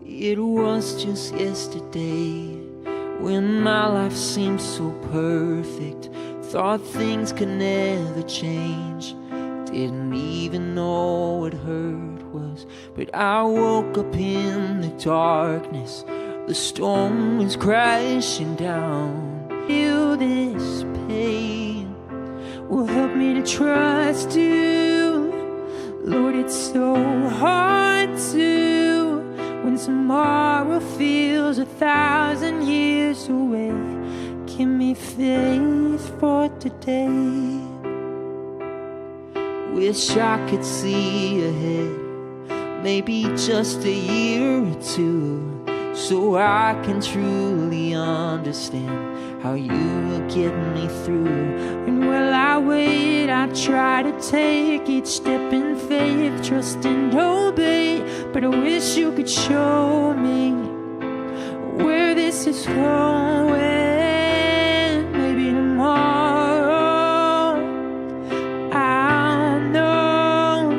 It was just yesterday when my life seemed so perfect. Thought things could never change. Didn't even know what hurt was. But I woke up in the darkness. The storm was crashing down. Feel this pain will help me to trust you. Lord, it's so hard to when tomorrow feels 1,000 years away. Give me faith for today. Wish I could see ahead, maybe just a year or two, so I can truly understand how you will get me through. And while I wait, I try to take each step in faith, trust and obey. But I wish you could show me where this is going. Maybe tomorrow I'll know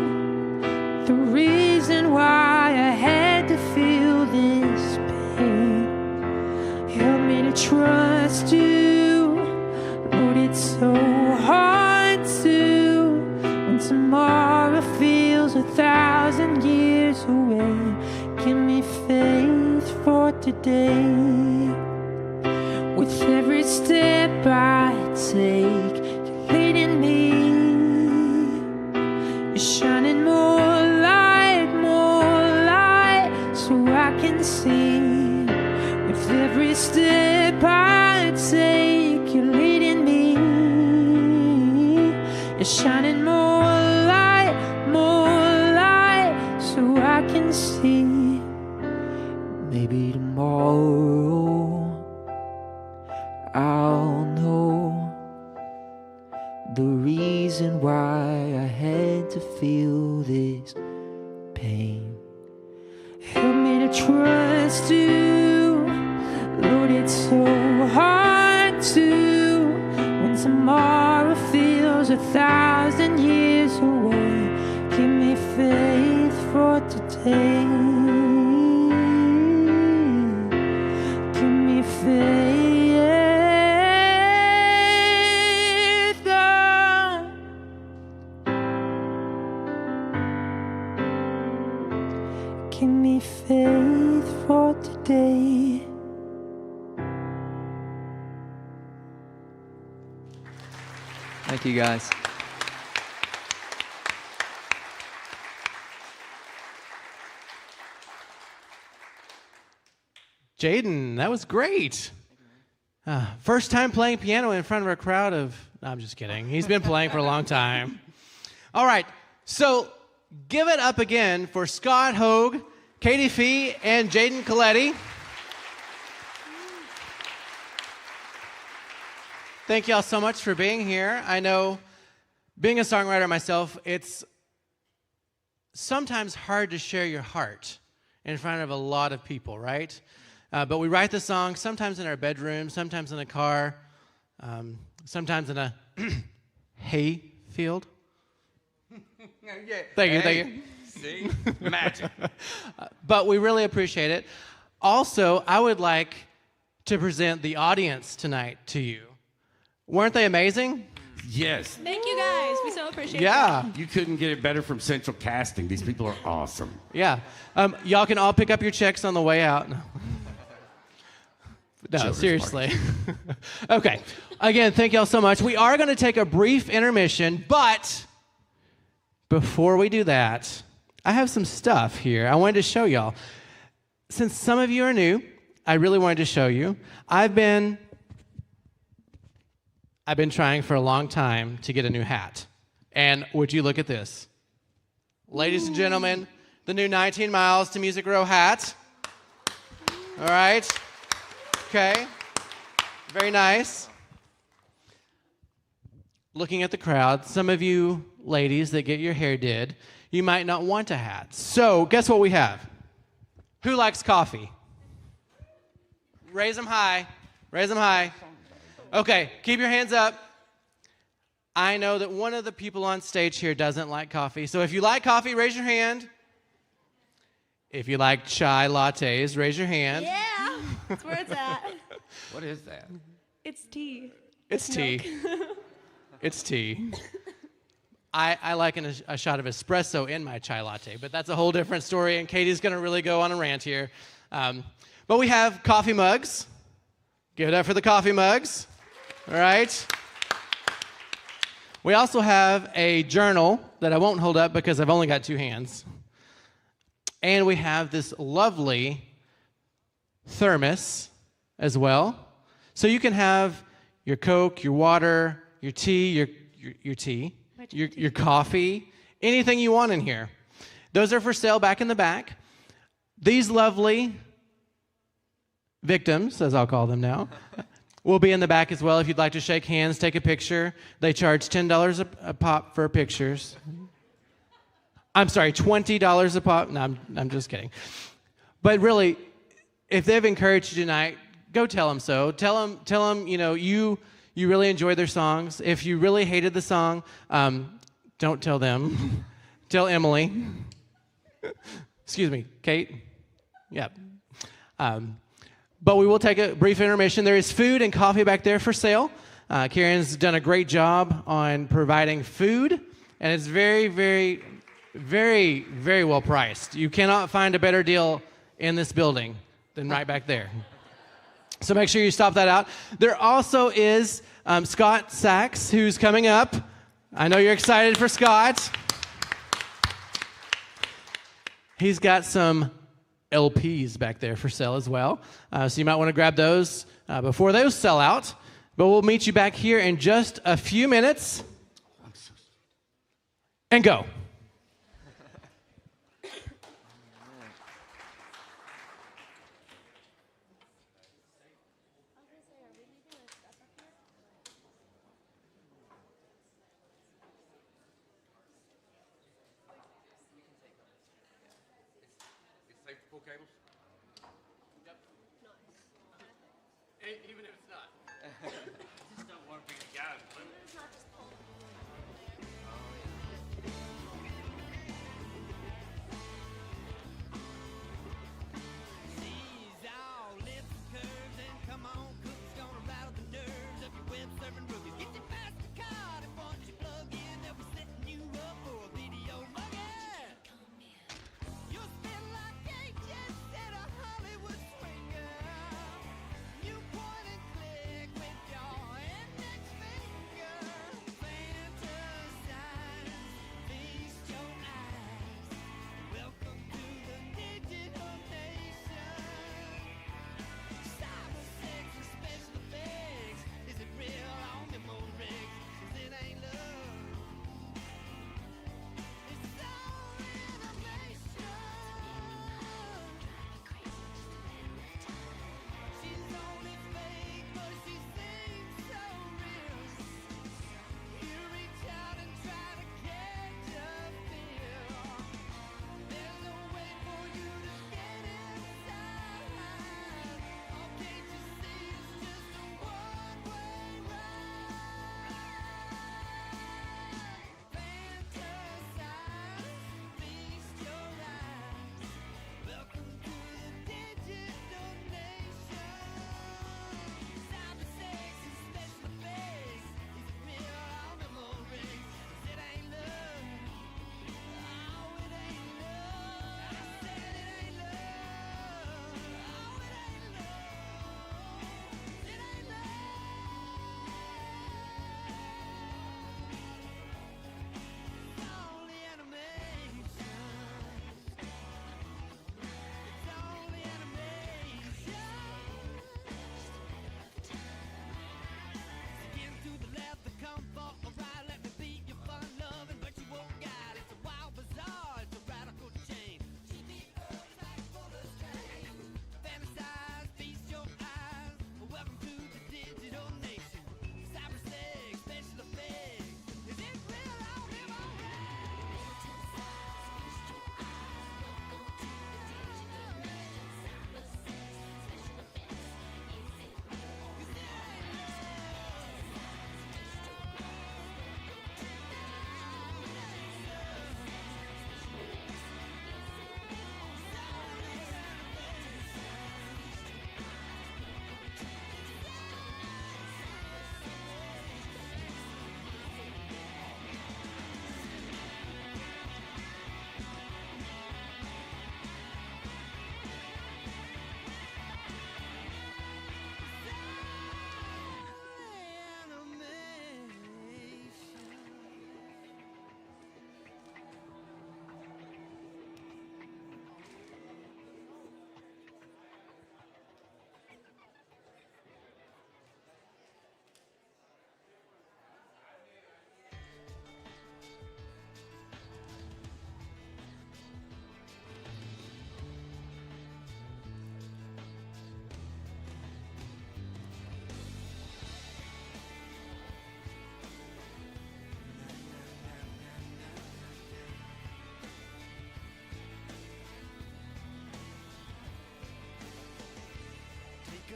the reason why I had to feel this pain. Help me to trust you. Lord, it's so hard to when tomorrow feels 1,000 years away. Give me faith for today. With every step I take, you're leading me. You're shining more light, so I can see. With every step I take, you're leading me. You're shining more light, so I can see. Maybe tomorrow I'll know the reason why I had to feel this pain. Help me to trust you. Lord, it's so hard to when tomorrow feels 1,000 years away. Give me faith for today. Give me faith, oh. Give me faith for today. Thank you, guys. Jaden, that was great. First time playing piano in front of a crowd of... No, I'm just kidding. He's been playing for a long time. All right, so give it up again for Scott Hogue, Katie Fee, and Jaden Coletti. Thank y'all so much for being here. I know, being a songwriter myself, it's sometimes hard to share your heart in front of a lot of people, right? But we write the songs sometimes in our bedroom, sometimes in a car, sometimes in a hay field. Thank you. See? Magic. But we really appreciate it. Also, I would like to present the audience tonight to you. Weren't they amazing? Yes. Thank you guys. We so appreciate it. Yeah. You couldn't get it better from Central Casting. These people are awesome. Yeah. Y'all can all pick up your checks on the way out. No, Children's seriously. Okay. Again, thank y'all so much. We are going to take a brief intermission, but before we do that, I have some stuff here I wanted to show y'all. Since some of you are new, I really wanted to show you. I've been trying for a long time to get a new hat. And would you look at this? Ladies and gentlemen, the new 19 Miles to Music Row hat. All right. Okay. Very nice. Looking at the crowd, some of you ladies that get your hair did, you might not want a hat. So guess what we have? Who likes coffee? Raise them high. Raise them high. Okay, keep your hands up. I know that one of the people on stage here doesn't like coffee. So if you like coffee, raise your hand. If you like chai lattes, raise your hand. Yeah, that's where it's at. What is that? It's tea. It's tea. It's tea. I like a shot of espresso in my chai latte, but that's a whole different story, and Katie's going to really go on a rant here. But we have coffee mugs. Give it up for the coffee mugs. All right. We also have a journal that I won't hold up because I've only got two hands. And we have this lovely thermos as well. So you can have your Coke, your water, your tea, your coffee, anything you want in here. Those are for sale back in the back. These lovely victims, as I'll call them now, will be in the back as well if you'd like to shake hands, take a picture. They charge $10 a pop for pictures. I'm sorry, $20 a pop. No, I'm just kidding. But really, if they've encouraged you tonight, go tell them so. Tell them, you really enjoyed their songs. If you really hated the song, don't tell them. Tell Emily. Excuse me, Kate. Yep. But we will take a brief intermission. There is food and coffee back there for sale. Karen's done a great job on providing food, and it's very, very, very, very well priced. You cannot find a better deal in this building than right back there. So make sure you stop that out. There also is Scot Sax, who's coming up. I know you're excited for Scott. He's got some LPs back there for sale as well. So you might want to grab those before those sell out. But we'll meet you back here in just a few minutes. And go. Even if it's not. I just don't want to be the guy.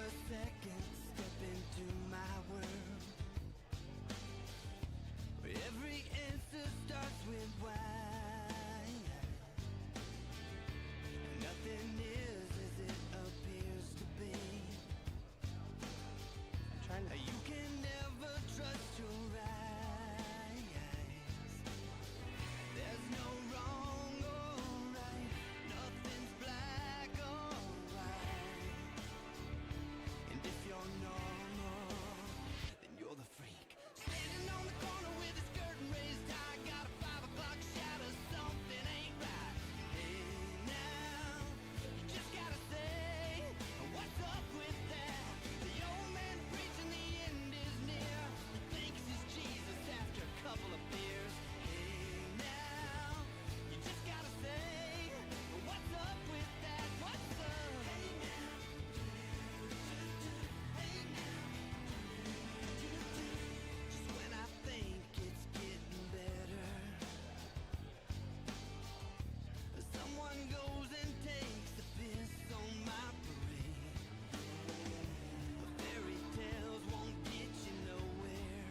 a second, step into my world. Where every answer starts with why. Nothing is as it appears to be. You can never trust your eyes. There's no wrong or right. Nothing's black or white. And if you're normal, then you're the freak. Standing on the corner with a skirt and raised high. Got a 5 o'clock shadow, something ain't right. Hey now, you just gotta say, what's up with that? The old man preaching the end is near. Thinks he's Jesus after a couple of beers. Hey now, you just gotta say, what's up with that? What's up? Hey now, hey now. Just when I think it's getting better, someone goes and takes the piss on my parade. Fairy tales won't get you nowhere.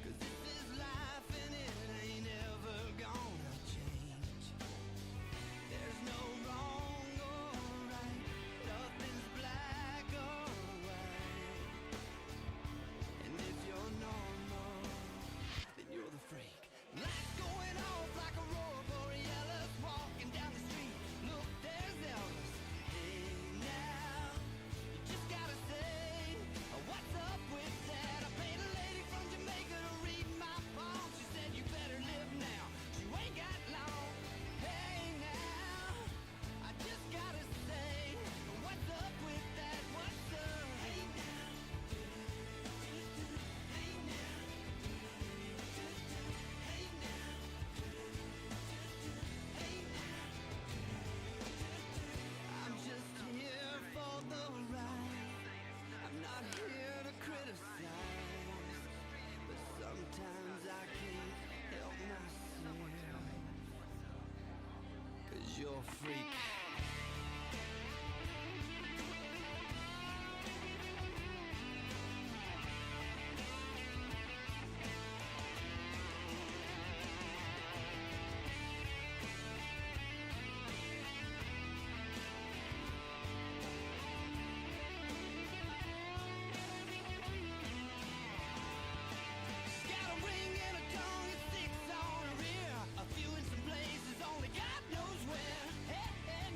'Cause this is life and it ain't ever gonna change. There's no wrong or right. Nothing's black or white. And if you're normal, then you're the freak. Lights going off like a roar borealis. Walking down the street, look, there's Elvis. Hey now, you just gotta say, what's up with that? I paid a lady from Jamaica to read my palm. She said you better live now, you ain't got long. Hey now, I just gotta say, what's up with that? What's up? Hey now, hey now, hey now, hey now. I'm just here for the ride. I'm not here to criticize, but sometimes I can't help myself. 'Cause you're a freak. She's got a ring and a tongue and 6 on her ear. A few in some places, only God knows where. Hey, hey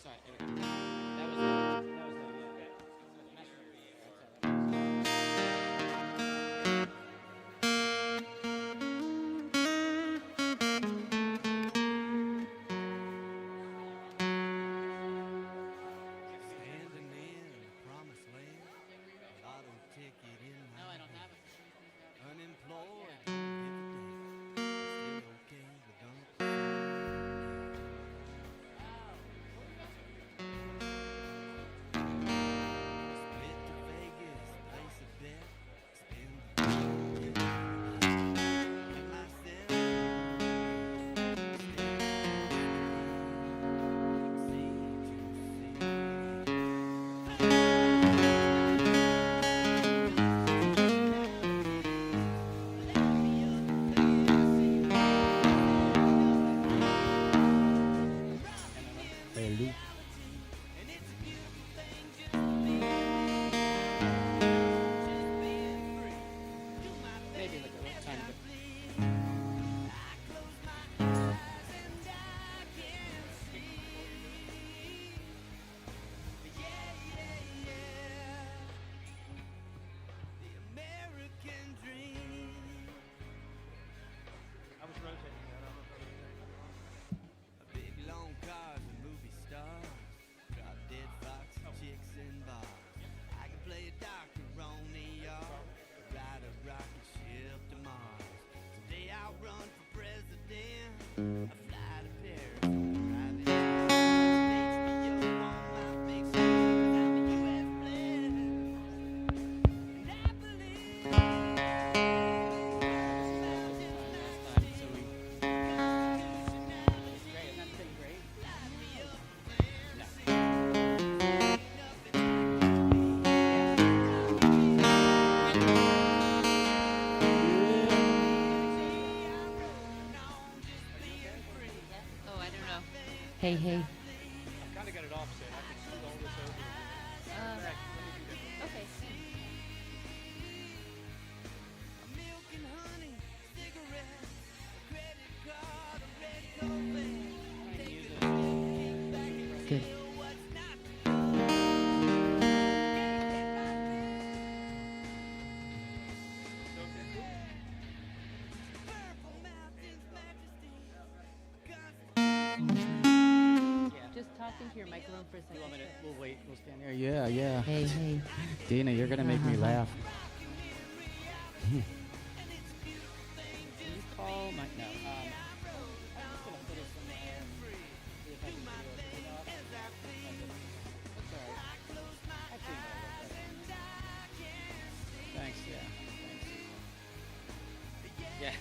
Standing in the promised land, lotto ticket in my hand. Unemployed, don't give a damn. Still okay, but don't. Split to Vegas, place a bet. Spend the and myself. American dream. A big long cars and movie stars, drop dead fox and chicks in bars. I can play a doctor on ER, ride a rocket ship to Mars. Today I'll run for president, I fly to Paris on a private jet. HBO on my big screen, 'cause I'm a US player. And I believe Oh, I don't know. Hey, hey. Okay. milk and honey, cigarettes, a credit card, a red Corvette. Take a look back and Good. feel what's not to do. Purple mountains, majesty, Just talk into your microphone for a second. We'll wait. We'll stand there. Yeah, yeah. Hey, hey. Dina, you're gonna make me laugh. Can you call my no? I'm just gonna put it somewhere. See if I can figure it out. That's all right. Actually, no, thanks. Yeah. Thanks. Yeah.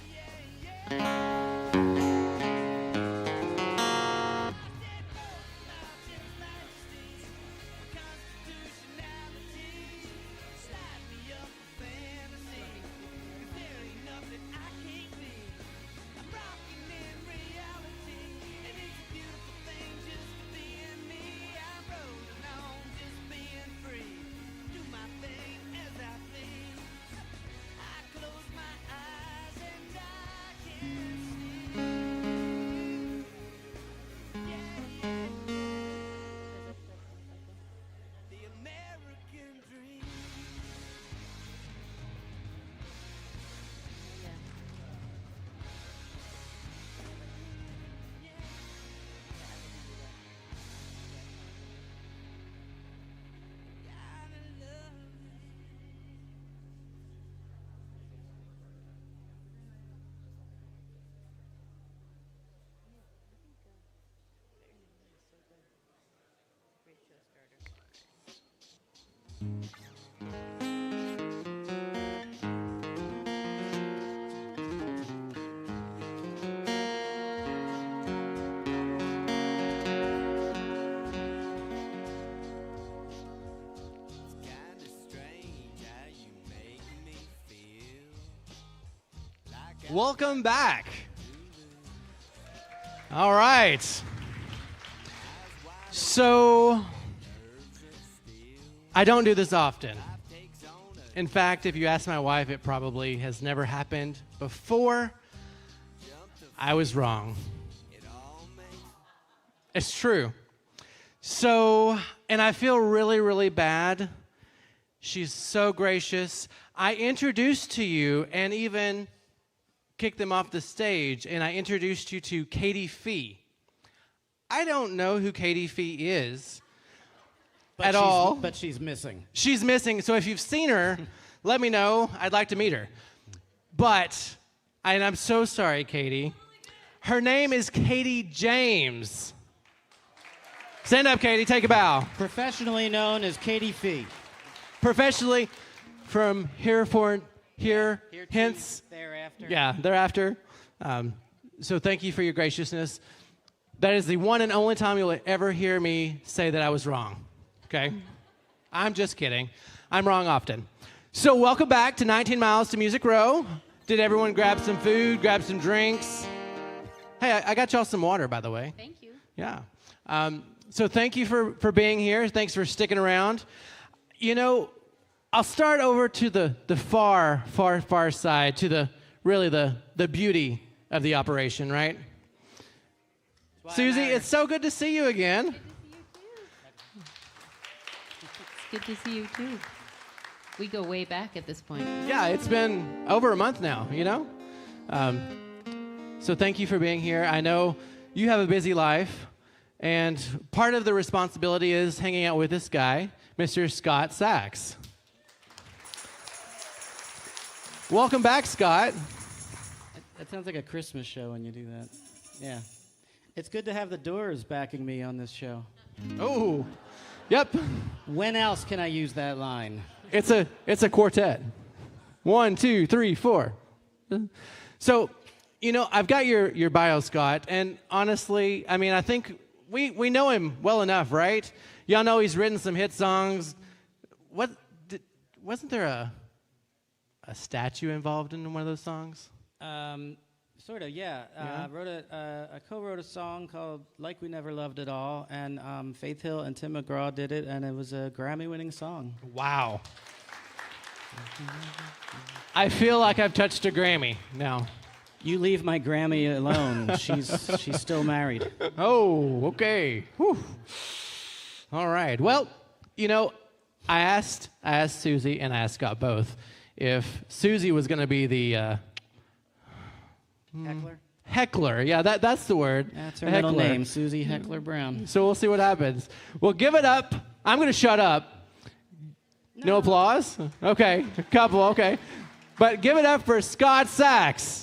Welcome back. All right. So, I don't do this often. In fact, if you ask my wife, it probably has never happened before. I was wrong. It's true. So, and I feel really, really bad. She's so gracious. I introduced to you and even kicked them off the stage, and I introduced you to Katie Fee. I don't know who Katie Fee is at all. But she's missing. She's missing, so if you've seen her, let me know. I'd like to meet her. But, and I'm so sorry, Katie. Her name is Katie James. Stand up, Katie. Take a bow. Professionally known as Katie Fee. Professionally, from here, hence. Thereafter. Yeah, thereafter. So thank you for your graciousness. That is the one and only time you'll ever hear me say that I was wrong. Okay? I'm just kidding. I'm wrong often. So welcome back to 19 Miles to Music Row. Did everyone grab some food, grab some drinks? Hey, I got y'all some water, by the way. Thank you. Yeah. So thank you for being here. Thanks for sticking around. You know, I'll start over to the far side, to the beauty of the operation, right? Susie, it's so good to see you again. It's good to see you too. We go way back at this point. Yeah, it's been over a month now, you know? So thank you for being here. I know you have a busy life, and part of the responsibility is hanging out with this guy, Mr. Scot Sax. Welcome back, Scott. That sounds like a Christmas show when you do that. Yeah. It's good to have the Doors backing me on this show. Oh, yep. When else can I use that line? It's a quartet. 1, 2, 3, 4. So, you know, I've got your bio, Scott, and honestly, I mean, I think we know him well enough, right? Y'all know he's written some hit songs. Wasn't there a statue involved in one of those songs? Sort of, yeah. I co-wrote a song called "Like We Never Loved At All," and Faith Hill and Tim McGraw did it, and it was a Grammy-winning song. Wow. I feel like I've touched a Grammy now. You leave my Grammy alone. She's still married. Oh, okay. Whew. All right. Well, you know, I asked Susie and I asked Scott both if Susie was going to be the heckler. Yeah, that's the word. That's her middle name, Susie Heckler Brown. So we'll see what happens. Well, give it up. I'm going to shut up. No applause? Okay, a couple, okay. But give it up for Scot Sax.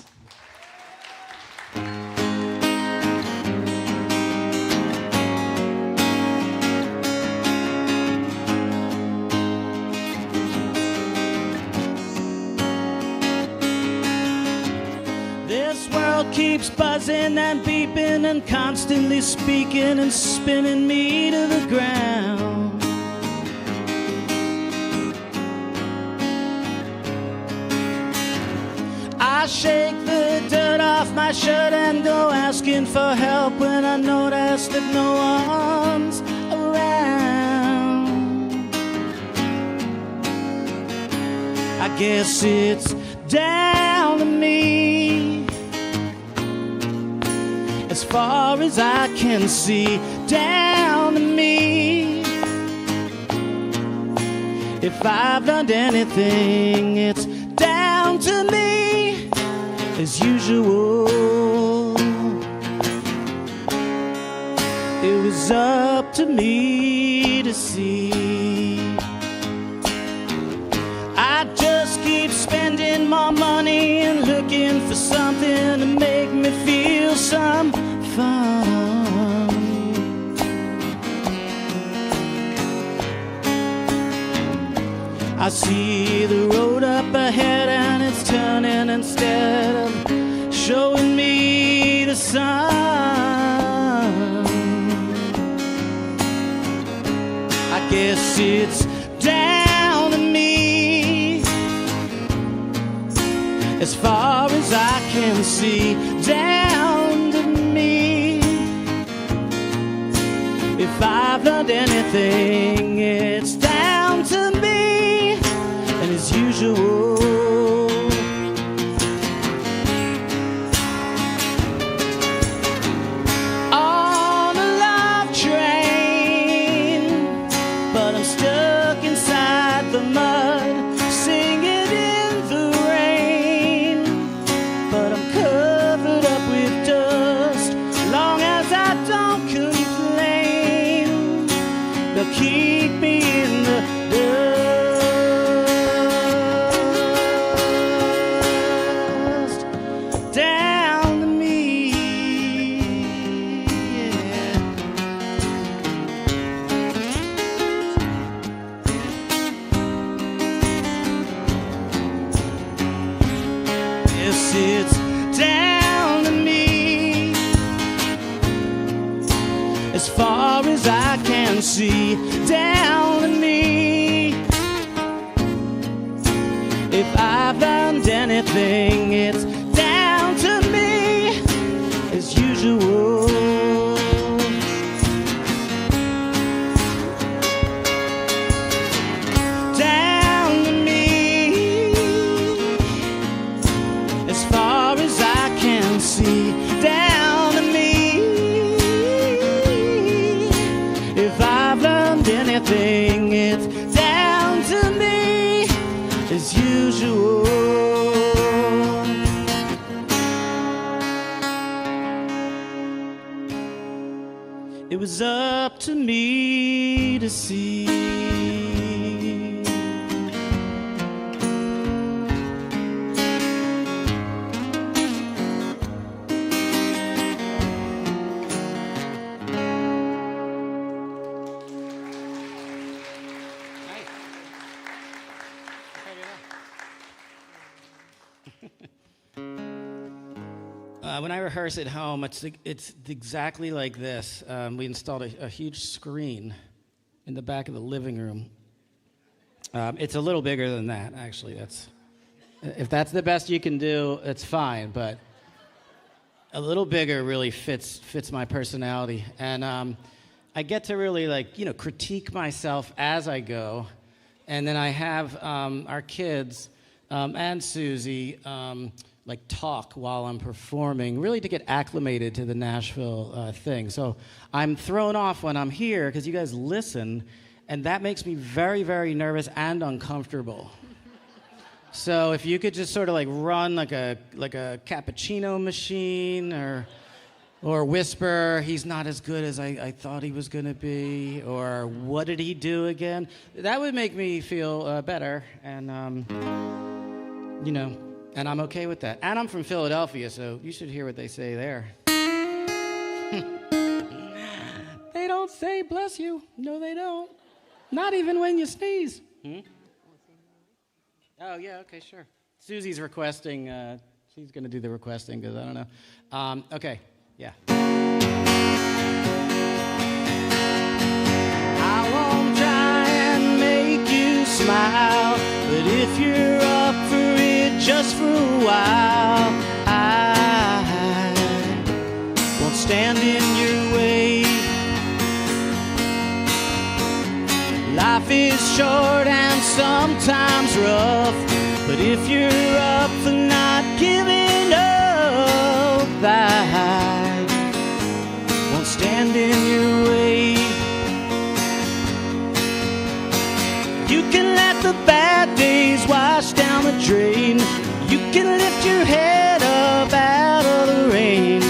This world keeps buzzing and beeping and constantly speaking and spinning me to the ground. I shake the dirt off my shirt and go asking for help when I notice that no one's around. I guess it's down to me, as far as I can see, down to me. If I've learned anything, it's down to me, as usual. It was up to me to see. I just keep spending more money and looking for something to make me feel some fun. I see the road up ahead and it's turning instead of showing me the sun. I guess it's down to me, as far as I can see, down to me. If I've learned anything, it's down to me, and as usual. On a love train, Yes, it's down to me. As far as I can see, down to me. If I've learned anything, it's down to me, as usual. Down to me. As far as I can see, down to me. If I've learned anything, it's down to me, as usual. It was up to me to see. When I rehearse at home, it's exactly like this. We installed a huge screen in the back of the living room. It's a little bigger than that, actually. If that's the best you can do, it's fine. But a little bigger really fits my personality, and I get to really critique myself as I go. And then I have our kids and Susie talk while I'm performing, really to get acclimated to the Nashville thing. So I'm thrown off when I'm here because you guys listen, and that makes me very, very nervous and uncomfortable. So if you could just sort of run like a cappuccino machine, or whisper, "He's not as good as I thought he was going to be," or "What did he do again?" That would make me feel better, and and I'm okay with that. And I'm from Philadelphia, so you should hear what they say there. They don't say "bless you." No, they don't. Not even when you sneeze. Oh, yeah, okay, sure. Susie's requesting. She's going to do the requesting because I don't know. Okay, yeah. I won't try and make you smile, but if you're up for it just for a while, I won't stand in your way. Life is short and sometimes rough, but if you're up for not giving up, I won't stand in your way. You can let the bad days wash down the drain. You can lift your head up out of the rain.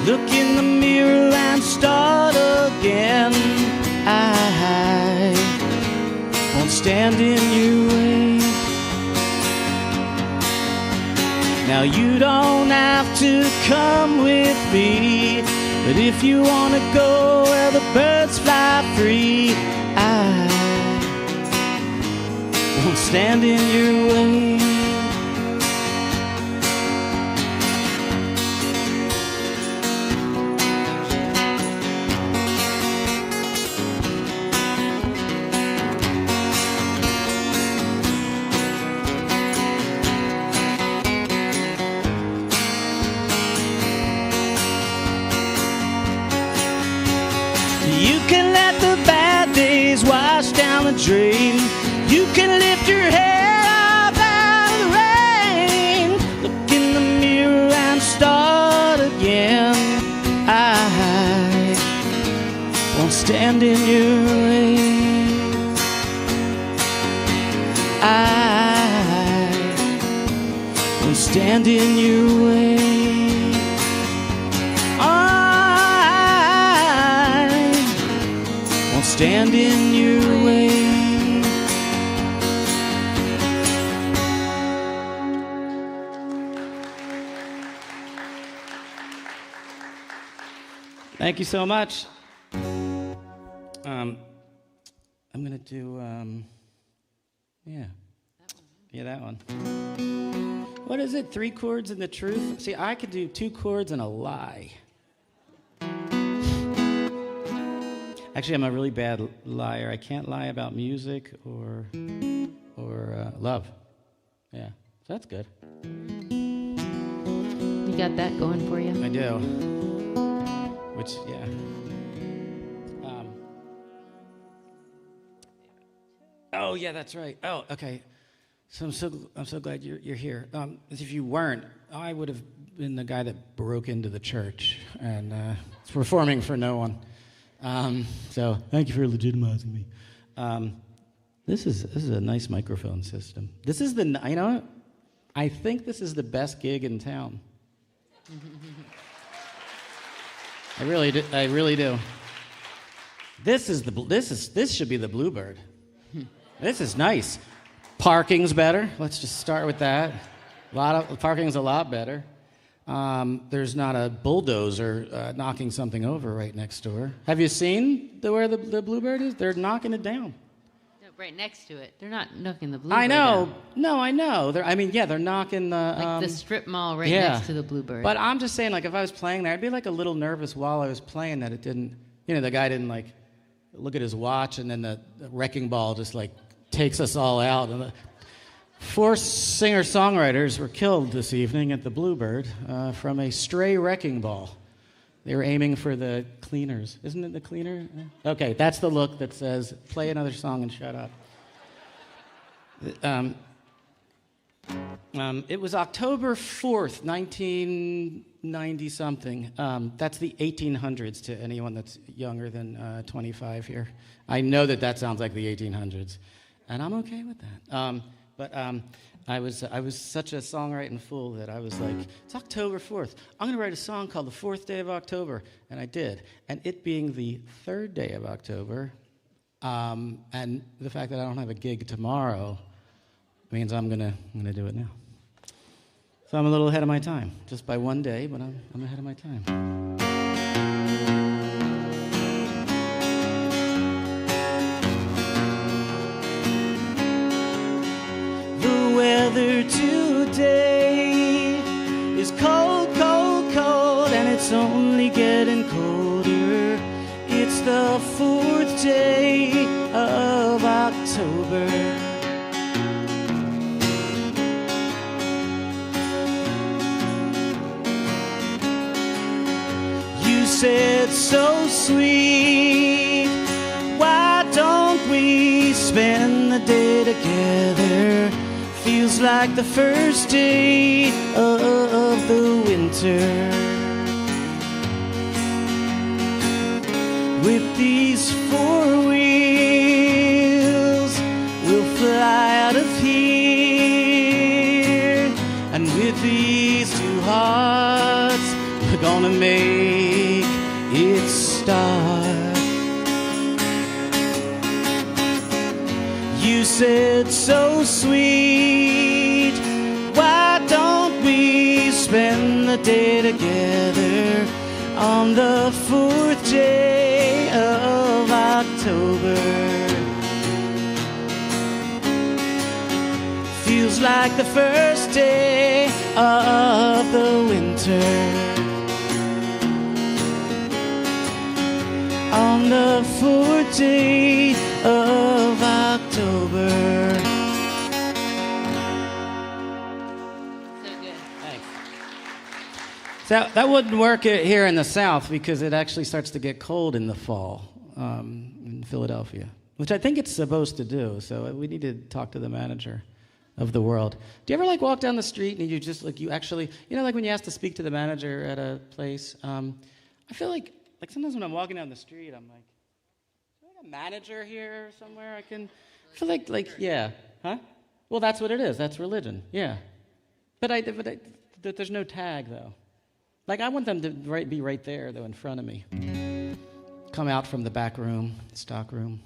Look in the mirror and start again. I won't stand in your way. Now you don't have to come with me, but if you want to go where the birds fly free, I won't stand in your way. You can let the bad days wash down the drain. You can lift your head up out of the rain. Look in the mirror and start again. I won't stand in your way. I won't stand in your way. Stand in your way. Thank you so much. I'm gonna do, yeah, that one. What is it? 3 chords and the truth? See, I could do 2 chords and a lie. Actually, I'm a really bad liar. I can't lie about music or love. Yeah, so that's good. You got that going for you? I do. Which, yeah. Oh, yeah, that's right. Oh, okay. So I'm so glad you're here. If you weren't, I would have been the guy that broke into the church and is performing for no one. So thank you for legitimizing me. This is a nice microphone system. This is I think this is the best gig in town. I really do. This should be the Bluebird. This is nice. Parking's better. Let's just start with that. Parking's a lot better. There's not a bulldozer knocking something over right next door. Have you seen where the Bluebird is? They're knocking it down. No, right next to it. They're not knocking the Bluebird I know. down. No, I know. They're knocking the... Like the strip mall right next to the Bluebird. But I'm just saying, like, if I was playing there, I'd be like a little nervous while I was playing that it didn't... the guy didn't, like, look at his watch and then the wrecking ball just, like, takes us all out. And 4 singer-songwriters were killed this evening at the Bluebird from a stray wrecking ball. They were aiming for the cleaners. Isn't it the cleaner? Okay, that's the look that says, play another song and shut up. It was October 4th, 1990-something. That's the 1800s to anyone that's younger than 25 here. I know that sounds like the 1800s, and I'm okay with that. But I was such a songwriting fool that I was like, it's October 4th. I'm going to write a song called The 4th Day of October, and I did. And it being the 3rd day of October, and the fact that I don't have a gig tomorrow means I'm gonna do it now. So I'm a little ahead of my time, just by 1 day, but I'm ahead of my time. The weather today is cold, cold, cold, and it's only getting colder. It's the 4th day of October. You said so sweet, why don't we spend the day together? Feels like the first day of the winter. With these 4 wheels, we'll fly out of here. And with these 2 hearts, we're gonna make it start. You said so sweet, why don't we spend the day together on the 4th day of October? Feels like the first day of the winter. On the 4th day of October. So good. Thanks. So that wouldn't work here in the South because it actually starts to get cold in the fall in Philadelphia, which I think it's supposed to do. So we need to talk to the manager of the world. Do you ever like walk down the street and you just like you actually, like when you ask to speak to the manager at a place? I feel like sometimes when I'm walking down the street, I'm like, is there like a manager here somewhere? I feel like yeah, huh? Well, that's what it is. That's religion, yeah. But there's no tag though. Like I want them to be right there though in front of me. Come out from the back room, stock room.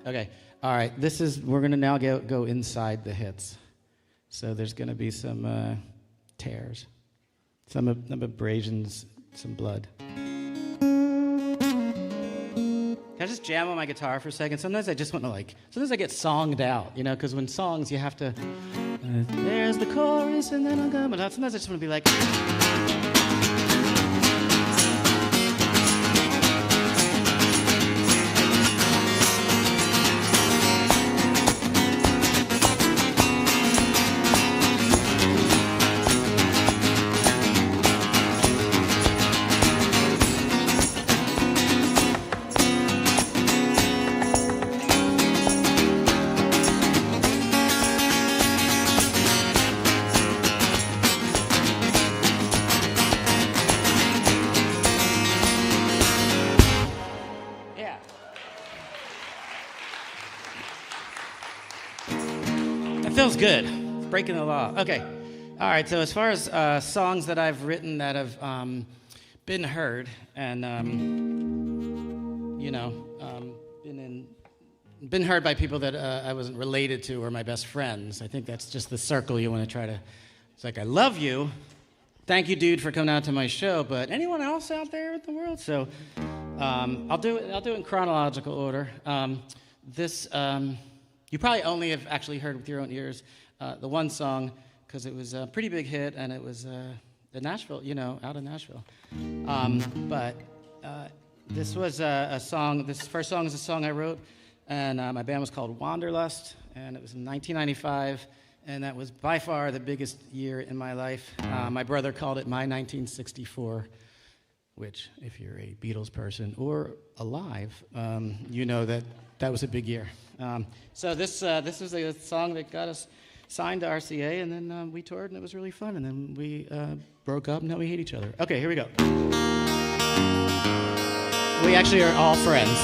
Okay, all right. We're gonna now go inside the hits. So there's gonna be some tears. Some abrasions, some blood. Can I just jam on my guitar for a second? Sometimes I just want to sometimes I get songed out, you know, because when songs you have to, there's the chorus and then I'm coming out. Sometimes I just want to be like, yeah. That feels good. Breaking the law. Okay. All right. So as far as songs that I've written that have been heard and been heard by people that I wasn't related to or my best friends. I think that's just the circle you want to try to. It's like I love you. Thank you, dude, for coming out to my show. But anyone else out there in the world? So I'll do it in chronological order. This you probably only have actually heard with your own ears the one song because it was a pretty big hit and it was the Nashville, out of Nashville. But this was a song. This first song is a song I wrote, and my band was called Wanderlust, and it was in 1995. And that was by far the biggest year in my life. My brother called it my 1964, which, if you're a Beatles person or alive, you know that was a big year. So this was a song that got us signed to RCA, and then we toured, and it was really fun. And then we broke up, and now we hate each other. Okay, here we go. We actually are all friends.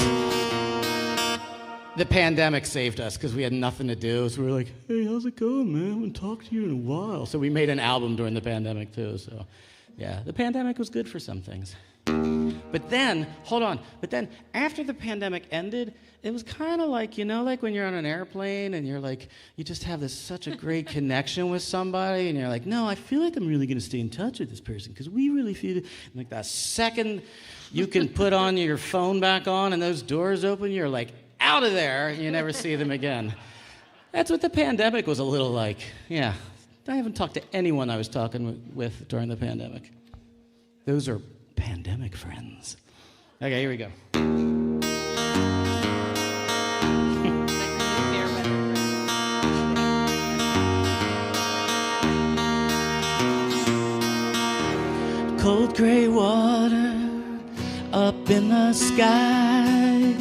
The pandemic saved us because we had nothing to do. So we were like, hey, how's it going, man? I haven't talked to you in a while. So we made an album during the pandemic, too. So, yeah, the pandemic was good for some things. But then, hold on. But then after the pandemic ended, it was kind of like, like when you're on an airplane and you're like, you just have such a great connection with somebody. And you're like, no, I feel like I'm really going to stay in touch with this person because we really feel it. And like that second you can put on your phone back on and those doors open, you're like, out of there, and you never see them again. That's what the pandemic was a little like. Yeah, I haven't talked to anyone I was talking with during the pandemic. Those are pandemic friends. Okay, here we go. Cold gray water up in the sky,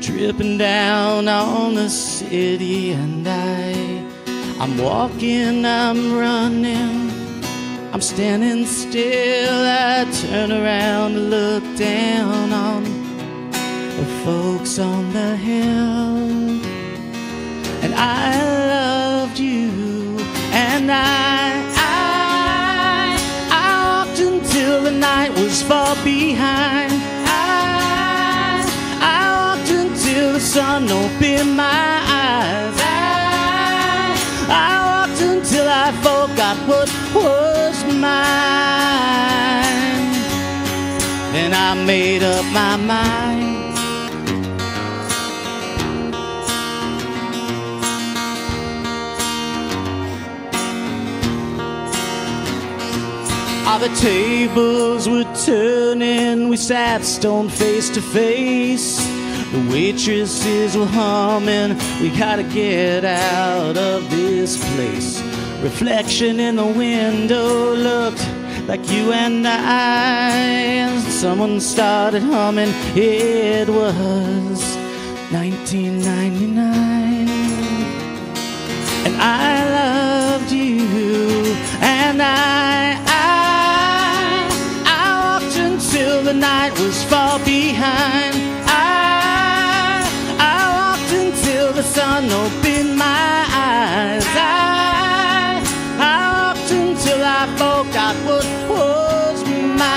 dripping down on the city, and I'm walking, I'm running, I'm standing still. I turn around to look down on the folks on the hill, and I loved you, and I walked until the night was far behind. Till the sun opened my eyes. I walked until I forgot what was mine. Then I made up my mind. All the tables were turning, we sat stone face to face. The waitresses were humming, we gotta get out of this place. Reflection in the window looked like you and I. Someone started humming, it was 1999. And I loved you, and I walked until the night was far behind. The sun opened my eyes. I walked until I forgot what was mine.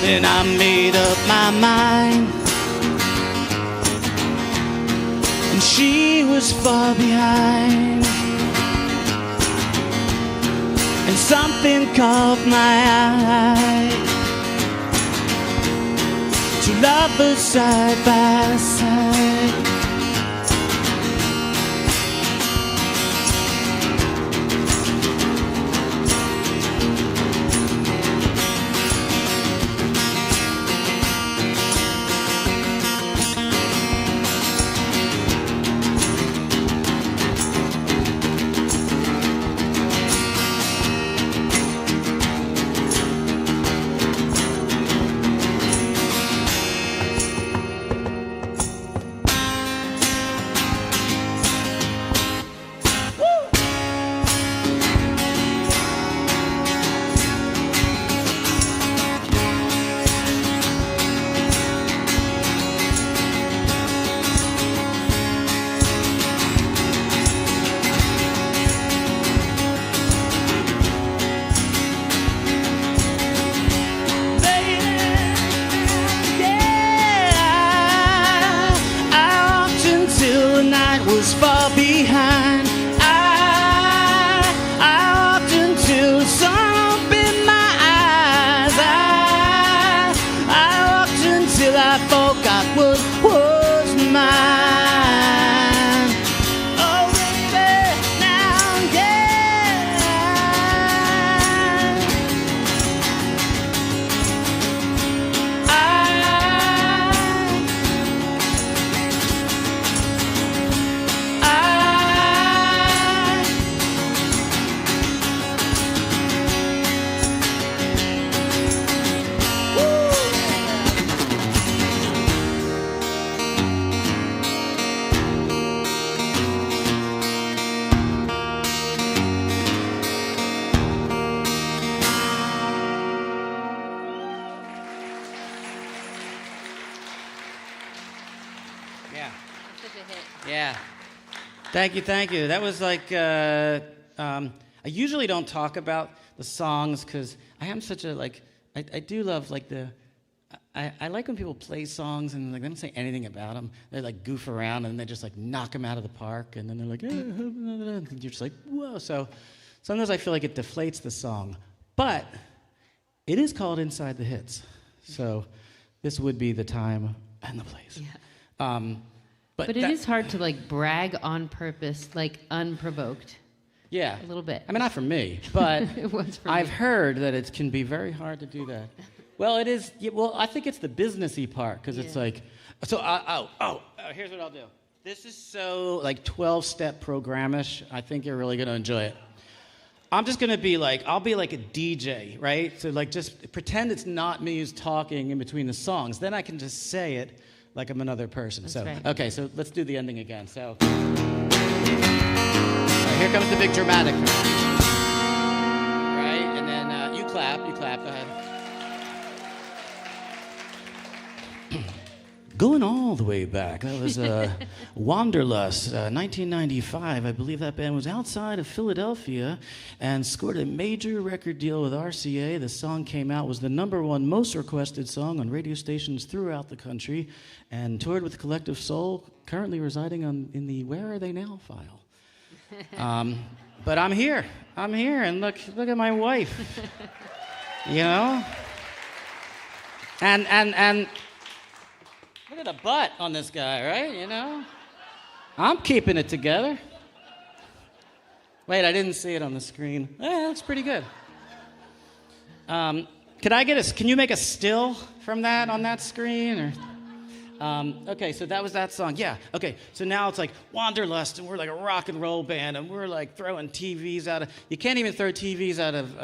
Then I made up my mind, and she was far behind. And something caught my eye. lovers side by side. Was far behind. I walked until the sun opened my eyes. I walked until I forgot what was mine. Oh, baby, now, yeah. Yeah. Such a hit. Yeah. Thank you, thank you. That was like, I usually don't talk about the songs because I am such a, like, I do love, like, I like when people play songs and, like, they don't say anything about them. They, like, goof around and they just, like, knock them out of the park and then they're like, and you're just like, whoa. So sometimes I feel like it deflates the song. But it is called Inside the Hits. So this would be the time and the place. Yeah. But it is hard to like brag on purpose, like unprovoked. Yeah. A little bit. I mean, not for me, but It was for I've me. heard that it can be very hard to do that. Well, it is. Yeah, well, I think it's the businessy part because it's Yeah. like, so. Here's what I'll do. This is so like 12-step programish. I think you're really gonna enjoy it. I'm just gonna be like, I'll be like a DJ, right? So like, just pretend it's not me who's talking in between the songs. Then I can just say it like I'm another person. That's so right. okay, so let's do the ending again. So. All right, here comes the big dramatic. Right, and then you clap, go ahead. Going all the way back, that was Wanderlust, 1995. I believe that band was outside of Philadelphia and scored a major record deal with RCA. The song came out, was the #1 most requested song on radio stations throughout the country, and toured with Collective Soul, currently residing in the Where Are They Now file. But I'm here, and look at my wife, you know? And look at the butt on this guy, right? You know? I'm keeping it together. Wait, I didn't see it on the screen. That's pretty good. Can you make a still from that on that screen? Or, okay, so that was that song. Yeah, okay. So now it's like Wanderlust, and we're like a rock and roll band, and we're like throwing TVs out of... You can't even throw TVs out of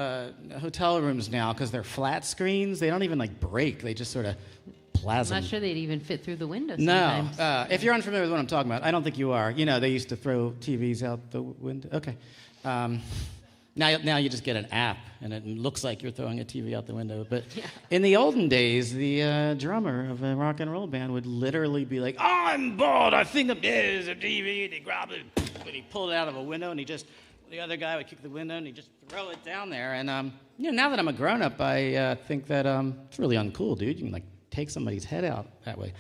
hotel rooms now because they're flat screens. They don't even like break. They just sort of plasm. I'm not sure they'd even fit through the window No. sometimes. If you're unfamiliar with what I'm talking about, I don't think you are. You know, they used to throw TVs out the window. Okay. Now you just get an app, and it looks like you're throwing a TV out the window. But in the olden days, the drummer of a rock and roll band would literally be like, I'm bored, I think there's a TV, and he'd grab it, and he'd pull it out of a window, and the other guy would kick the window, and he'd just throw it down there. And now that I'm a grown-up, I think that it's really uncool, dude. You can, like, take somebody's head out that way.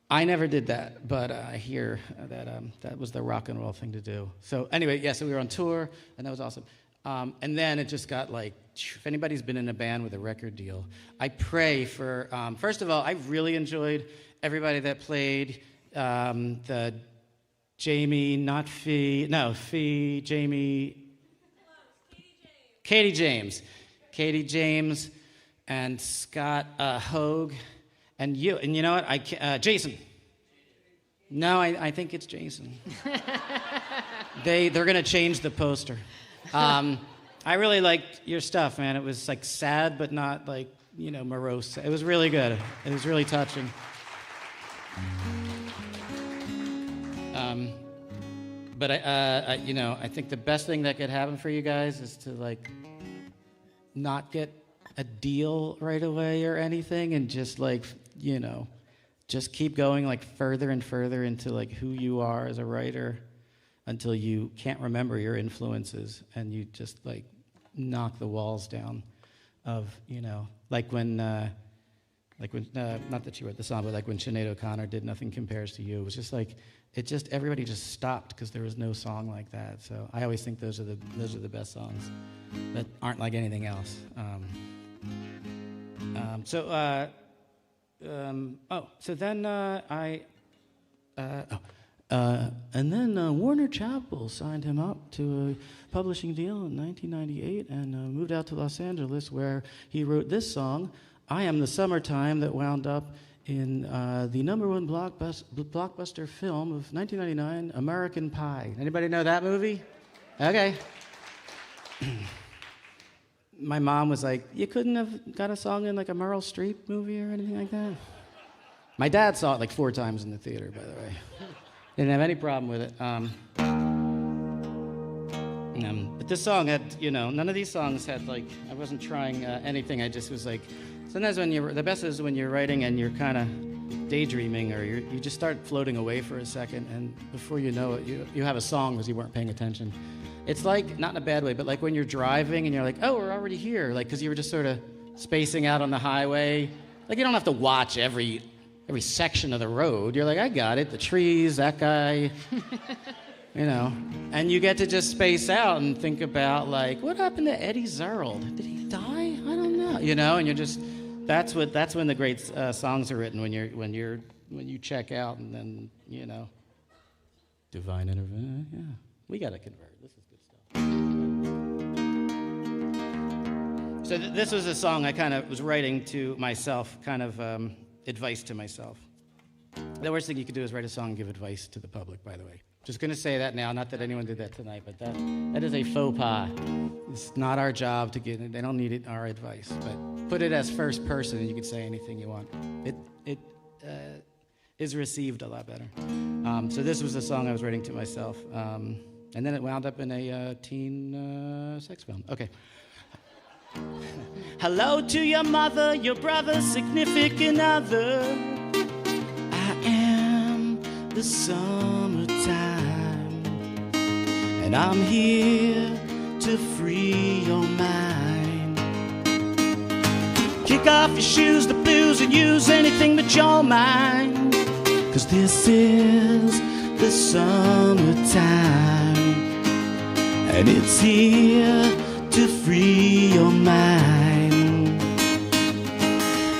I never did that, but I hear that that was the rock and roll thing to do. So anyway, so we were on tour, and that was awesome. And then it just got like, if anybody's been in a band with a record deal, I pray for, first of all, I really enjoyed everybody that played the Jamie, not Fee, no, Fee, Jamie, Katie James, and Scott Hogue, and you. And you know what? Jason. No, I think it's Jason. They're gonna change the poster. I really liked your stuff, man. It was like sad, but not like, morose. It was really good. It was really touching. But I think the best thing that could happen for you guys is to like not get a deal right away or anything, and just like, just keep going like further and further into like who you are as a writer until you can't remember your influences, and you just like knock the walls down of, like when not that you wrote the song, but like when Sinead O'Connor did Nothing Compares to You. It was just like, everybody just stopped because there was no song like that. So I always think those are the best songs that aren't like anything else. And then Warner Chappell signed him up to a publishing deal in 1998 and moved out to Los Angeles, where he wrote this song, I Am the Summertime, that wound up in the #1 blockbuster film of 1999, American Pie. Anybody know that movie? Okay. My mom was like, you couldn't have got a song in like a Meryl Streep movie or anything like that? My dad saw it like 4 times in the theater, by the way. Didn't have any problem with it. But this song had, none of these songs had like, I wasn't trying anything. I just was like, sometimes the best is when you're writing and you're kind of daydreaming, or you just start floating away for a second, and before you know it, you have a song because you weren't paying attention. It's like, not in a bad way, but like when you're driving and you're like, oh, we're already here, like, because you were just sort of spacing out on the highway. Like, you don't have to watch every section of the road. You're like, I got it, the trees, that guy, and you get to just space out and think about like, what happened to Eddie Zerald? Did he die? I don't know, and you're just, that's when the great songs are written, when you check out, and then, divine intervention. Yeah, we got to convert. This is good stuff. So this was a song I kind of was writing to myself, kind of advice to myself. The worst thing you could do is write a song and give advice to the public, by the way. Just going to say that now, not that anyone did that tonight, but that is a faux pas. It's not our job to get it. They don't need our advice, but put it as first person and you can say anything you want. It is received a lot better. So this was a song I was writing to myself, and then it wound up in a teen sex film. Okay. Hello to your mother, your brother, significant other. I am the summertime, and I'm here to free your mind. Kick off your shoes, the blues, and use anything but your mind. 'Cause this is the summertime, and it's here to free your mind.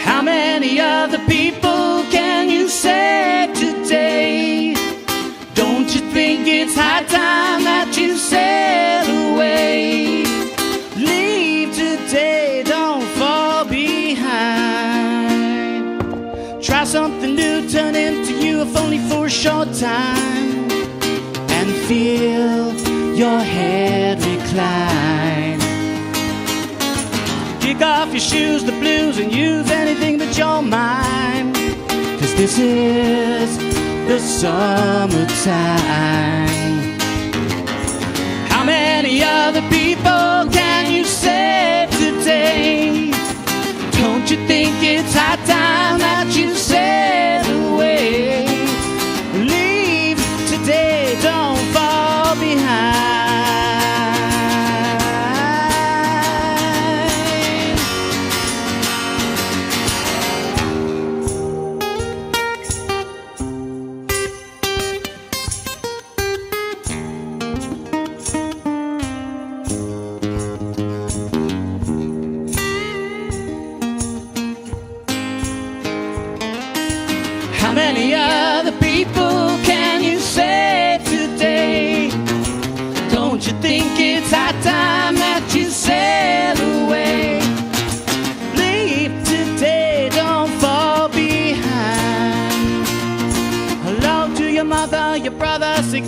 How many other people can you save today? Don't you think it's high time that you sail away? Leave today, don't fall behind. Try something new, turn into you, if only for a short time, and feel your head recline. Kick off your shoes, the blues, and use anything but your mind. 'Cause this is the summertime. How many other people can you save today? Don't you think it's high time that you sail away? Leave today, don't fall behind.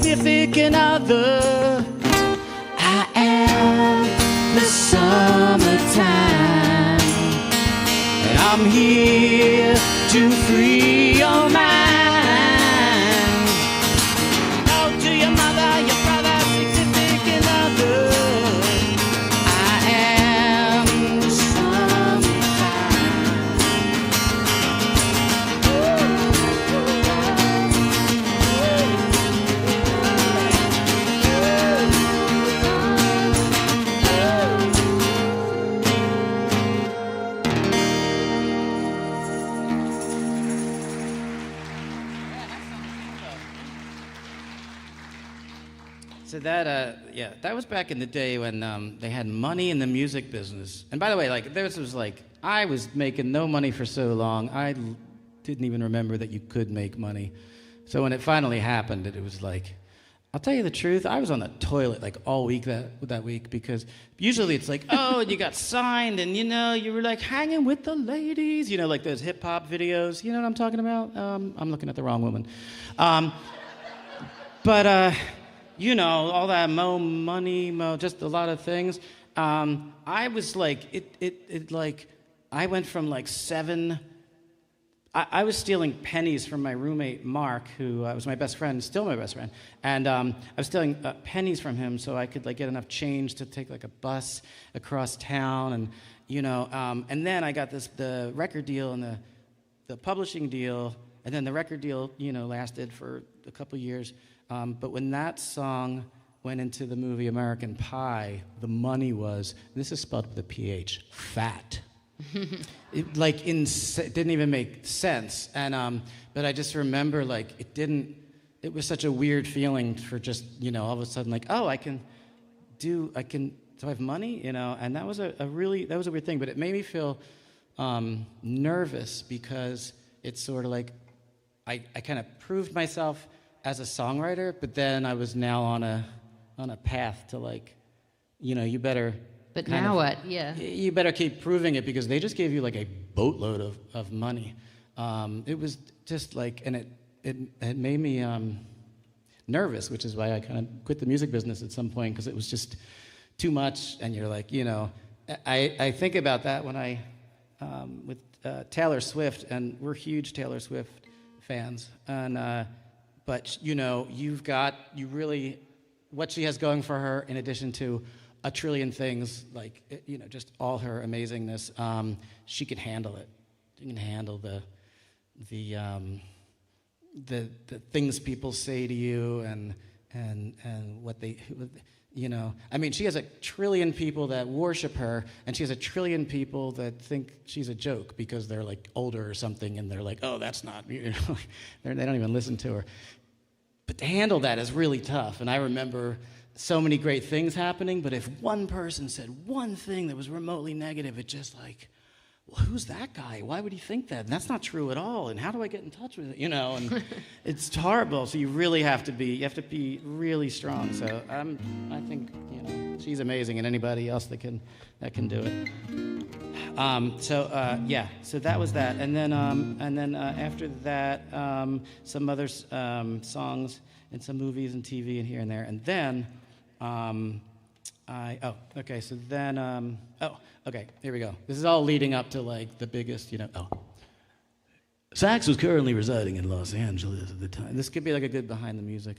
significant other. I am the summertime, and I'm here to free your mind. Oh, to your mother, your brother, significant other. I am the So that was back in the day when they had money in the music business. And by the way, like this was like I was making no money for so long, didn't even remember that you could make money. So when it finally happened, it was like, I'll tell you the truth, I was on the toilet like all week that week because usually it's like, oh, you got signed and you were like hanging with the ladies, like those hip hop videos. You know what I'm talking about? I'm looking at the wrong woman. But all that money, just a lot of things. I was like, I went from like 7. I was stealing pennies from my roommate Mark, who was my best friend, still my best friend, and I was stealing pennies from him so I could like get enough change to take like a bus across town, and and then I got the record deal and the publishing deal, and then the record deal lasted for a couple years. But when that song went into the movie American Pie, the money was, this is spelled with a PH, fat. It didn't even make sense. And but I just remember it was such a weird feeling for just, all of a sudden like, oh, do I have money? And that was a weird thing, but it made me feel nervous because it's sort of like I kind of proved myself as a songwriter, but then I was now on a path to like, you better. But now what? Yeah. You better keep proving it because they just gave you like a boatload of money. It was just like, and it made me nervous, which is why I kind of quit the music business at some point because it was just too much. And you're like, I think about that when I with Taylor Swift, and we're huge Taylor Swift fans, and. But what she has going for her, in addition to a trillion things, like just all her amazingness, she can handle it. She can handle the things people say to you and what they. I mean, she has a trillion people that worship her, and she has a trillion people that think she's a joke because they're like older or something, and they're like, oh, that's not, they don't even listen to her. But to handle that is really tough, and I remember so many great things happening, but if one person said one thing that was remotely negative, it just like, well, who's that guy? Why would he think that? And that's not true at all, and how do I get in touch with it? And it's horrible, so you really have to be really strong. So I think, she's amazing, and anybody else that can do it. So that was that, and then after that, some other songs and some movies and TV and here and there, and then here we go. This is all leading up to like the biggest, Sax was currently residing in Los Angeles at the time. This could be like a good behind the music.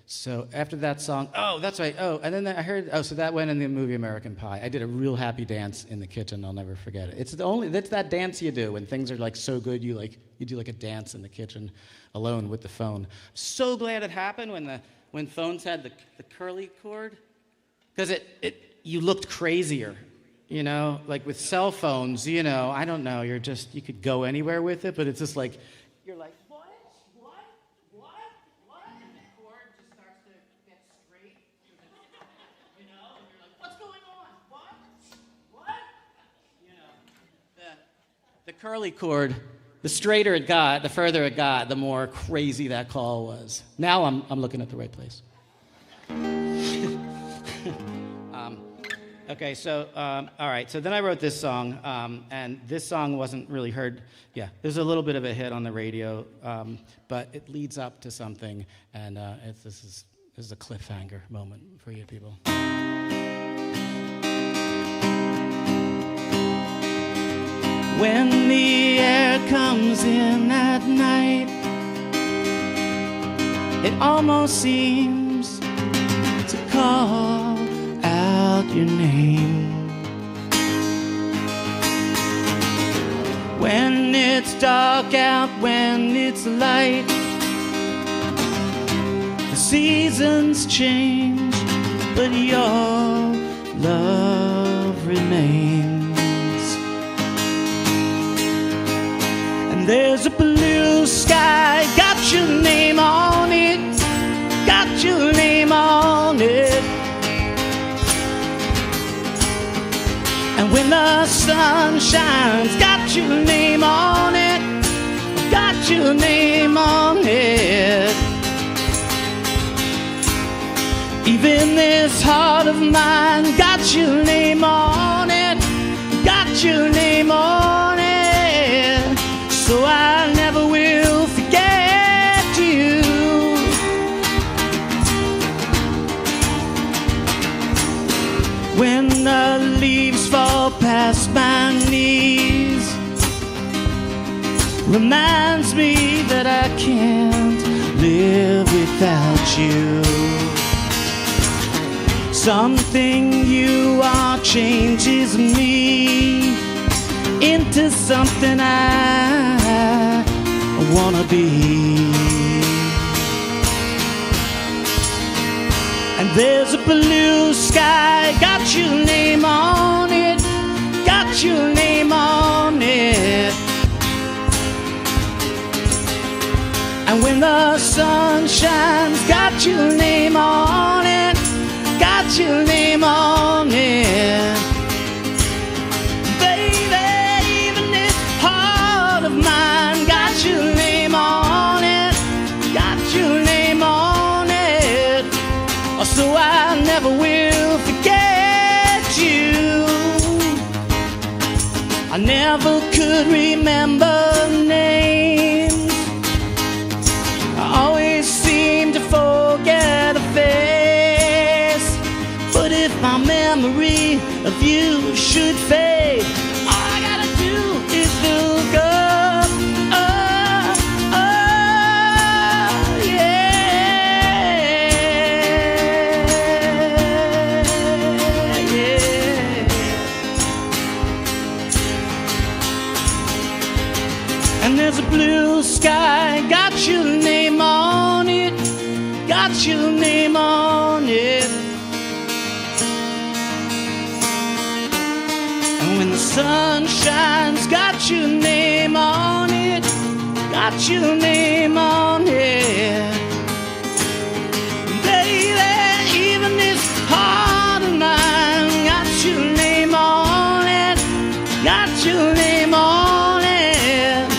So after that song, that's right. And then I heard, so that went in the movie American Pie. I did a real happy dance in the kitchen. I'll never forget it. That's that dance you do when things are like so good. You do like a dance in the kitchen alone with the phone. So glad it happened when phones had the curly cord, because you looked crazier. Like with cell phones, I don't know. You could go anywhere with it, but it's just like you're like. The curly cord, the straighter it got, the further it got, the more crazy that call was. Now I'm looking at the right place. Okay, so, all right, so then I wrote this song, and this song wasn't really heard. Yeah, there's a little bit of a hit on the radio, but it leads up to something, and this is a cliffhanger moment for you people. When the air comes in at night, it almost seems to call out your name. When it's dark out, when it's light, the seasons change, but your love remains. And there's a blue sky, got your name on it, got your name on it. And when the sun shines, got your name on it, got your name on it. Even this heart of mine, got your name on it, got your name on it. So I never will forget you. When the leaves fall past my knees, reminds me that I can't live without you. Something you are changes me into something I wanna be. And there's a blue sky, got your name on it, got your name on it. And when the sun shines, got your name on it, got your name on it. Baby, even this heart of mine, got your name on it, got your name on it. So I never will forget you. I never could remember names, I always seem to forget a face. But if my memory of you should fade, all I gotta do is look up. Oh, yeah, yeah. And there's a blue sky, got your name on it, got your name on it. And when the sun shines, got your name on it, got your name on it. Baby, even this heart of mine, got your name on it, got your name on it.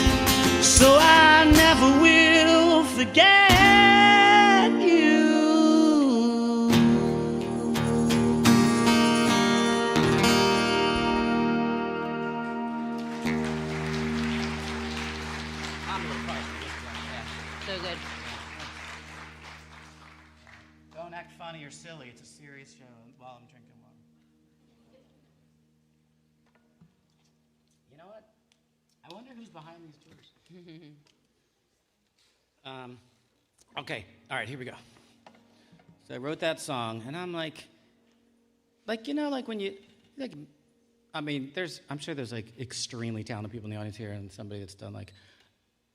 So I never will forget you. So good. Don't act funny or silly. It's a serious show while I'm drinking water. You know what? I wonder who's behind these doors. Okay. All right, here we go. So I wrote that song, and I'm like, you know, like when you, like, I mean, I'm sure there's like extremely talented people in the audience here, and somebody that's done like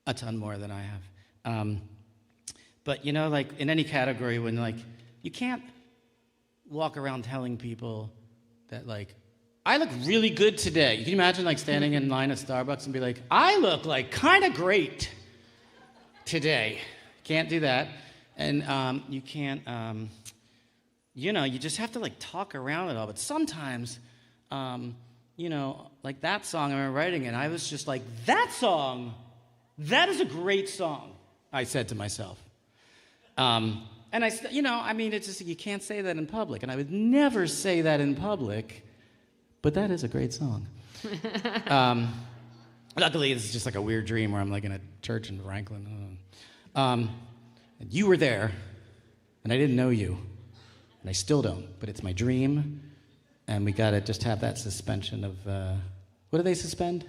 a ton more than I have. But you know, like in any category, when like you can't walk around telling people that like I look really good today. You can imagine like standing in line at Starbucks and be like, I look like kind of great today. Can't do that. And you can't, you know, you just have to like talk around it all. But sometimes, you know, like that song I remember writing, and I was just like, that song, that is a great song, I said to myself. And I mean, it's just, you can't say that in public. And I would never say that in public, but that is a great song. Luckily, it's just like a weird dream where I'm like in a church in Franklin. And you were there, and I didn't know you, and I still don't, but it's my dream, and we gotta just have that suspension of, what do they suspend?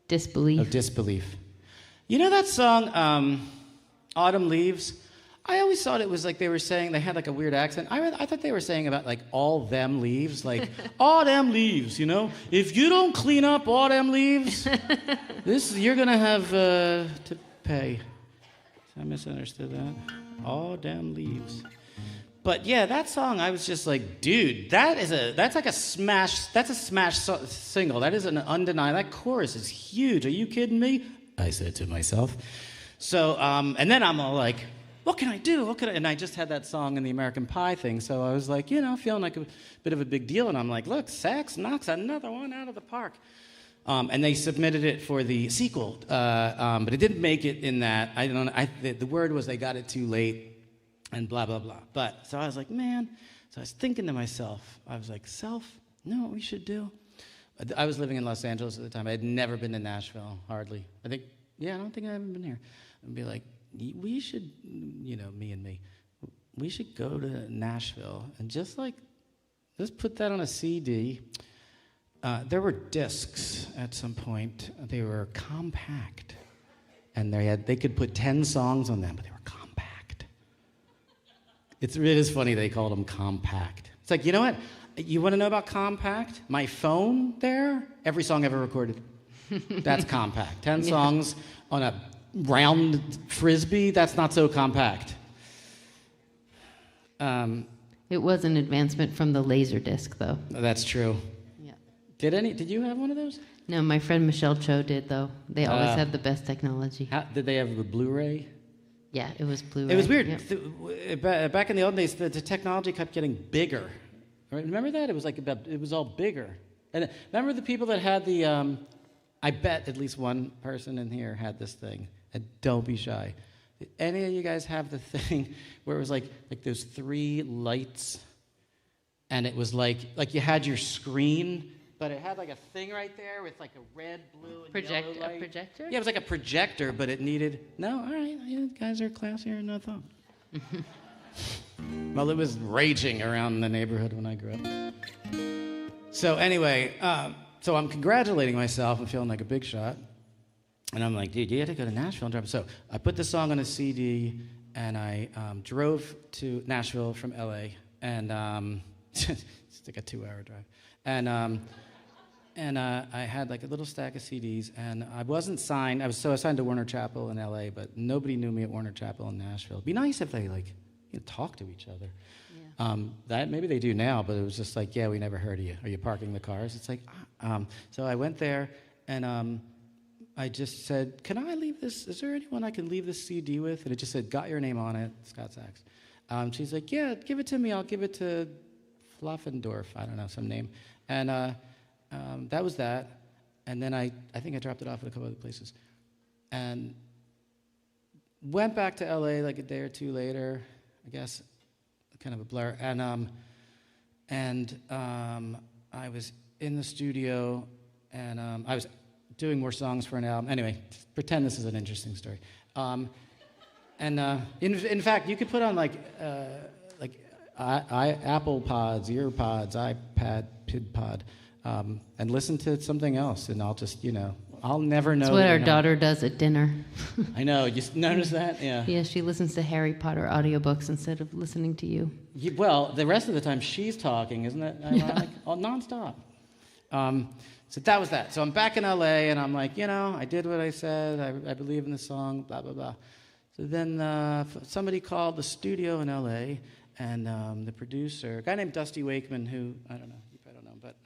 Disbelief. Of disbelief. You know that song, Autumn Leaves? I always thought it was like they were saying, they had like a weird accent. I thought they were saying about like all them leaves, like all them leaves, you know? If you don't clean up all them leaves, you're gonna have to pay. I misunderstood that. All them leaves. But yeah, that song, I was just like, dude, that's like a smash single. That is an undeniable, that chorus is huge. Are you kidding me? I said to myself. So, and then I'm all like, what can I do? And I just had that song in the American Pie thing, so I was like, feeling like a bit of a big deal, and I'm like, look, Sax knocks another one out of the park. And they submitted it for the sequel, but it didn't make it in that. I don't know. The word was they got it too late, and blah, blah, blah. But, so I was like, man. So I was thinking to myself, I was like, you know what we should do? I was living in Los Angeles at the time. I had never been to Nashville, hardly. I don't think I haven't been here. I'd be like, we should, me and me, we should go to Nashville and just put that on a CD. There were discs at some point. They were compact, and they could put 10 songs on them, but they were compact. It is funny they called them compact. It's like, you know what? You want to know about compact? My phone there, every song ever recorded. That's compact. 10 songs on a round frisbee, that's not so compact. It was an advancement from the Laserdisc, though. That's true. Yeah. Did you have one of those? No, my friend Michelle Cho did, though. They always have the best technology. Did they have the Blu-ray? Yeah, it was Blu-ray. It was weird. Yep. Back in the old days, the technology kept getting bigger. Remember that? It was all bigger. And remember the people that had the, I bet at least one person in here had this thing. And don't be shy. Did any of you guys have the thing where it was like those 3 lights, and it was like you had your screen, but it had like a thing right there with like a red, blue, and yellow light. A projector? Yeah, it was like a projector, but it needed. No, all right, you guys are classier than I thought. Well, it was raging around the neighborhood when I grew up. So anyway, so I'm congratulating myself and feeling like a big shot. And I'm like, dude, you had to go to Nashville and drop it. So I put the song on a CD, and I drove to Nashville from LA, and it's like a 2-hour drive. And I had like a little stack of CDs, and I wasn't signed. I was signed to Warner Chappell in LA, but nobody knew me at Warner Chappell in Nashville. It'd be nice if they talk to each other. Yeah. That maybe they do now, but it was just like, yeah, we never heard of you. Are you parking the cars? It's like, so I went there, and I just said, can I leave this? Is there anyone I can leave this CD with? And it just said, got your name on it, Scot Sax. She's like, yeah, give it to me. I'll give it to Fluffendorf. I don't know, some name. And that was that. And then I think I dropped it off at a couple other places. And went back to LA like a day or two later, I guess, kind of a blur. And I was in the studio, and I was doing more songs for an album. Anyway, pretend this is an interesting story. In fact, you could put on Apple Pods, Ear Pods, iPad, PidPod, and listen to something else, and I'll just, I'll never know. That's what our daughter does at dinner. I know. You notice that? Yeah. Yeah, she listens to Harry Potter audiobooks instead of listening to you. Well, the rest of the time she's talking, isn't it ironic? Oh, nonstop. So that was that. So I'm back in LA, and I'm like, I did what I said. I believe in the song, blah, blah, blah. So then somebody called the studio in LA, and the producer, a guy named Dusty Wakeman, who, I don't know, you probably don't know, but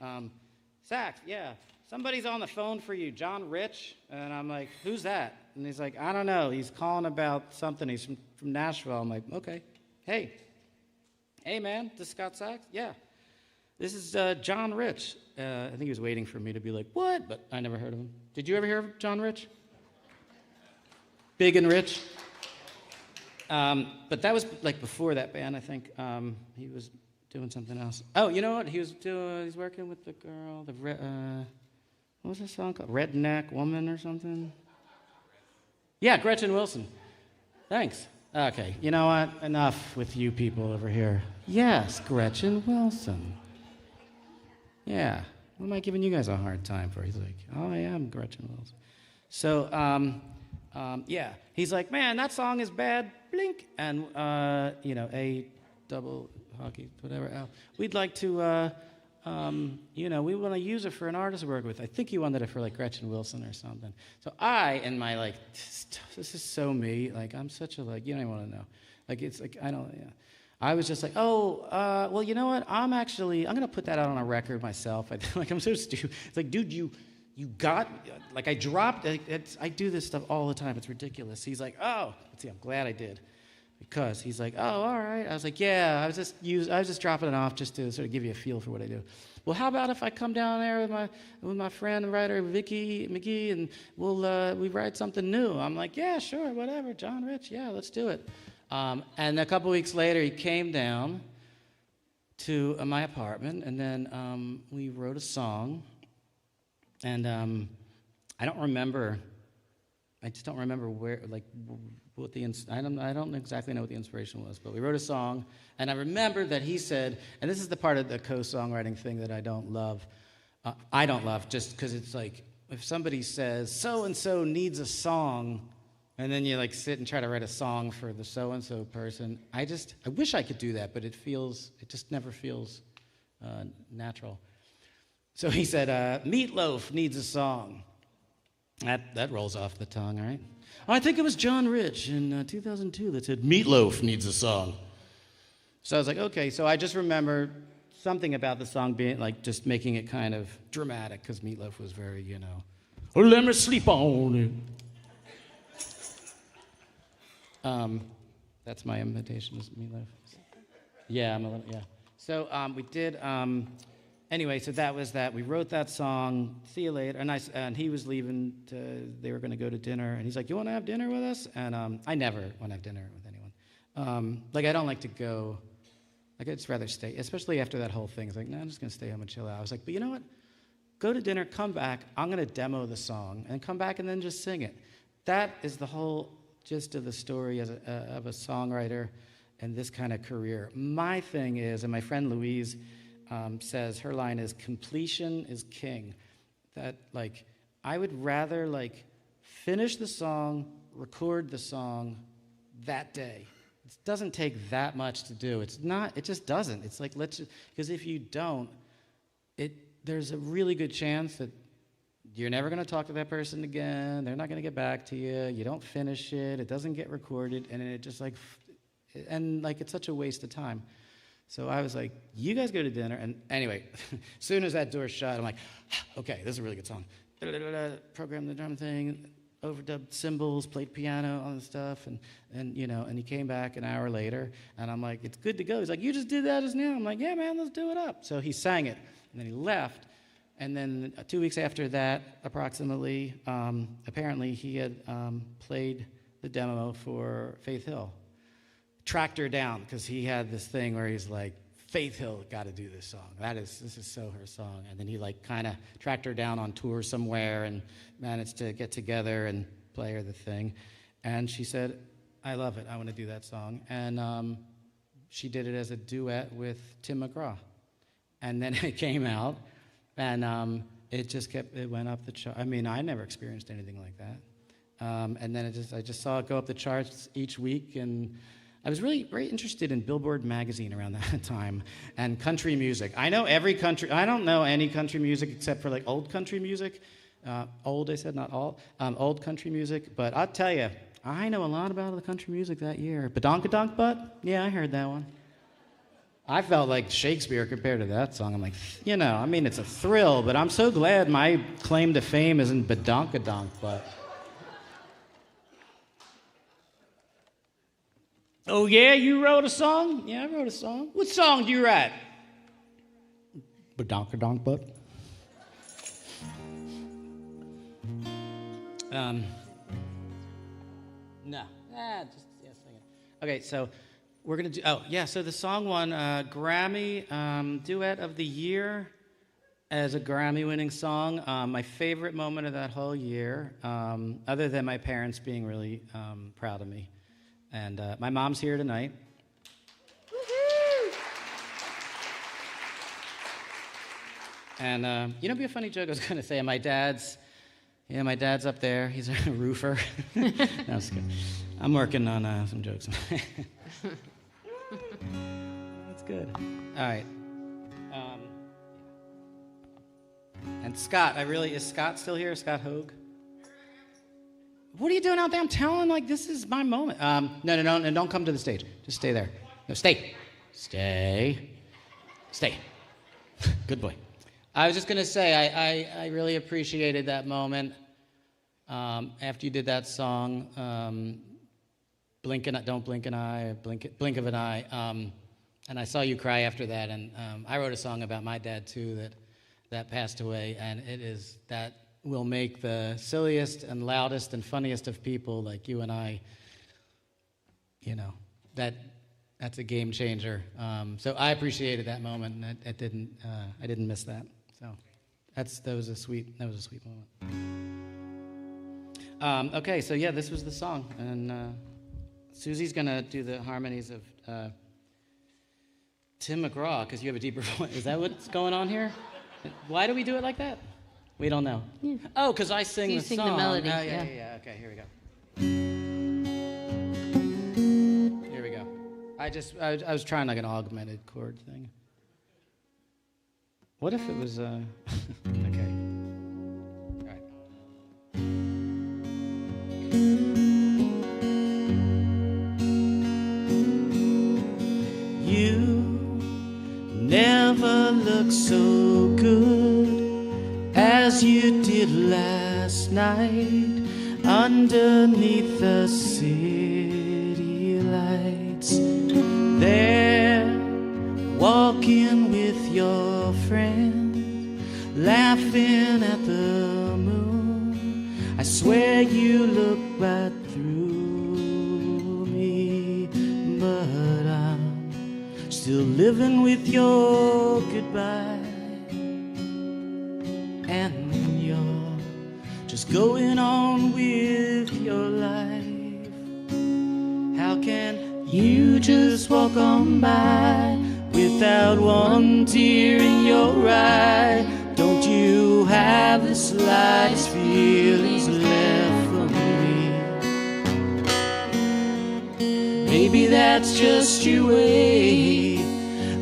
Sax, yeah, somebody's on the phone for you, John Rich. And I'm like, who's that? And he's like, I don't know. He's calling about something. He's from Nashville. I'm like, okay. Hey, man, this is Scot Sax? Yeah. This is John Rich. I think he was waiting for me to be like, what? But I never heard of him. Did you ever hear of John Rich? Big and Rich? But that was like before that band, I think. He was doing something else. Oh, you know what? He's working with the girl, what was that song called? Redneck Woman or something? Yeah, Gretchen Wilson. Thanks. Okay, you know what? Enough with you people over here. Yes, Gretchen Wilson. Yeah. What am I giving you guys a hard time for? He's like, oh, I am Gretchen Wilson. So, yeah. He's like, man, that song is bad. Blink. And, A double hockey, whatever. We'd like to, we want to use it for an artist to work with. I think he wanted it for, like, Gretchen Wilson or something. So in my, like, this is so me. Like, I'm such a, like, you don't even want to know. Like, it's like, I don't, yeah. I was just like, well, you know what? I'm going to put that out on a record myself. I'm so stupid. It's like, dude, you got, like, I dropped, I do this stuff all the time. It's ridiculous. He's like, oh, see, I'm glad I did. Because he's like, oh, all right. I was like, yeah, I was just dropping it off just to sort of give you a feel for what I do. Well, how about if I come down there with my friend and writer Vicky McGee and we write something new? I'm like, yeah, sure, whatever. John Rich, yeah, let's do it. And a couple weeks later, he came down to my apartment, and then we wrote a song. And I don't remember. I just don't remember where, like, what I don't exactly know what the inspiration was. But we wrote a song, and I remember that he said, and this is the part of the co-songwriting thing that I don't love. I don't love just because it's like if somebody says so and so needs a song. And then you like sit and try to write a song for the so-and-so person. I wish I could do that, but it just never feels natural. So he said, Meatloaf needs a song. That rolls off the tongue, right? I think it was John Rich in 2002 that said, Meatloaf needs a song. So I was like, okay. So I just remember something about the song being like just making it kind of dramatic because Meatloaf was very, let me sleep on it. That's my invitation, is Meatloaf. Yeah, I'm a little, yeah. So we did, anyway, so that was that. We wrote that song, see you later. And he was leaving, they were going to go to dinner. And he's like, you want to have dinner with us? And I never want to have dinner with anyone. I don't like to go, like, I'd just rather stay, especially after that whole thing. It's like, no, I'm just going to stay home and chill out. I was like, but you know what? Go to dinner, come back. I'm going to demo the song, and come back and then just sing it. That is the whole gist of the story of a songwriter and this kind of career. My thing is, and my friend Louise says, her line is, completion is king. That, like, I would rather, like, finish the song, record the song that day. It doesn't take that much to do. It just doesn't. It's like, because if you don't, there's a really good chance that you're never going to talk to that person again. They're not going to get back to you. You don't finish it. It doesn't get recorded. And it just it's such a waste of time. So I was like, you guys go to dinner. And anyway, as soon as that door shut, I'm like, okay, this is a really good song. Programmed the drum thing, overdubbed cymbals, played piano, all this stuff. And he came back an hour later. And I'm like, it's good to go. He's like, you just did that just now. I'm like, yeah, man, let's do it up. So he sang it. And then he left. And then 2 weeks after that, approximately, apparently he had played the demo for Faith Hill. Tracked her down, because he had this thing where he's like, Faith Hill got to do this song. This is so her song. And then he like kind of tracked her down on tour somewhere and managed to get together and play her the thing. And she said, I love it. I want to do that song. And she did it as a duet with Tim McGraw. And then it came out. And it went up the chart. I mean, I never experienced anything like that. And then I just saw it go up the charts each week. And I was really very interested in Billboard magazine around that time and country music. I know I don't know any country music except for like old country music. Old, I said, not all. Old country music. But I'll tell you, I know a lot about the country music that year. Badonkadonk Butt? Yeah, I heard that one. I felt like Shakespeare compared to that song. I'm like, it's a thrill, but I'm so glad my claim to fame isn't Badonkadonk Butt. Oh, yeah, you wrote a song? Yeah, I wrote a song. What song did you write? Badonkadonk Butt. No. Sing it. Okay, so we're gonna do. Oh yeah, so the song won Grammy Duet of the Year as a Grammy-winning song. My favorite moment of that whole year, other than my parents being really proud of me, and my mom's here tonight. And you know, it'd be a funny joke I was gonna say. My dad's up there. He's a roofer. No, I'm just kidding. I'm working on some jokes. That's good. All right. And Scott, is Scott still here? Scott Hogue? What are you doing out there? I'm telling, like, this is my moment. No, don't come to the stage. Just stay there. No, stay. Stay. Good boy. I was just going to say, I really appreciated that moment after you did that song, Don't Blink an Eye, Blink of an Eye. And I saw you cry after that, and I wrote a song about my dad, too, that passed away, and that will make the silliest and loudest and funniest of people like you and I, you know, that's a game changer. So I appreciated that moment, and I didn't miss that. So that was a sweet moment. Okay, so yeah, this was the song, and Susie's gonna do the harmonies of Tim McGraw, because you have a deeper voice. Is that what's going on here? Why do we do it like that? We don't know. Yeah. Oh, because I sing you the sing song. the melody. Oh, yeah. Okay, here we go. Here we go. I was trying like an augmented chord thing. What if it was okay. All right. You never look so good as you did last night underneath the city lights. There, walking with your friend, laughing at the moon. I swear you look right through me, but I'm still living with your goodbye. And you're just going on with your life. How can you just walk on by without one tear in your eye? Don't you have the slightest feelings left for me? Maybe that's just your way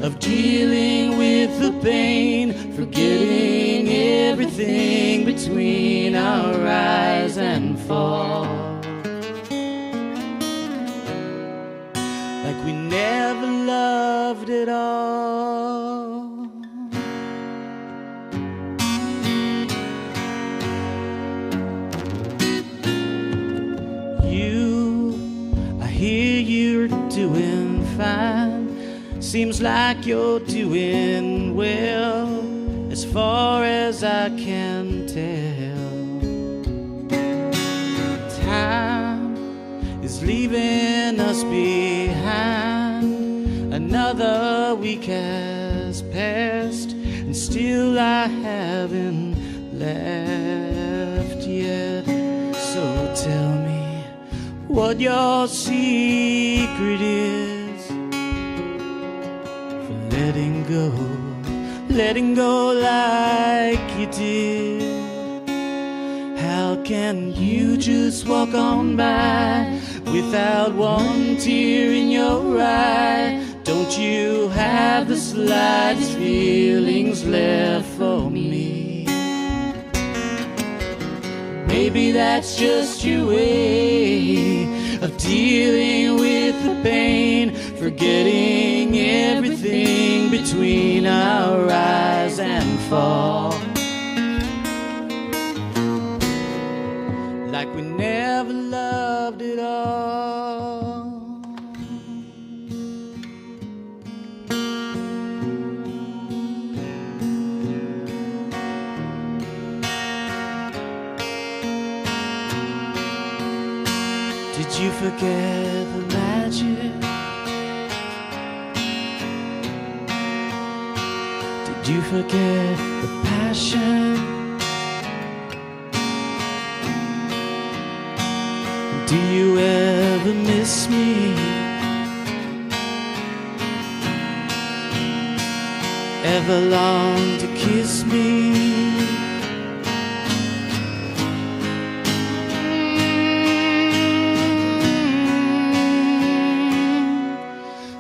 of dealing with the pain, forgetting everything between our rise and fall. Like we never loved at all. I hear you're doing fine. Seems like you're doing well, as far as I can tell. Time is leaving us behind. Another week has passed, and still I haven't left yet. So tell me what your secret is. Letting go like you did. How can you just walk on by without one tear in your eye? Don't you have the slightest feelings left for me? Maybe that's just your way of dealing with the pain, forgetting everything between our rise and fall. Like we never loved at all. Did you forget the magic Did you forget the passion? Do you ever miss me? Ever long to kiss me?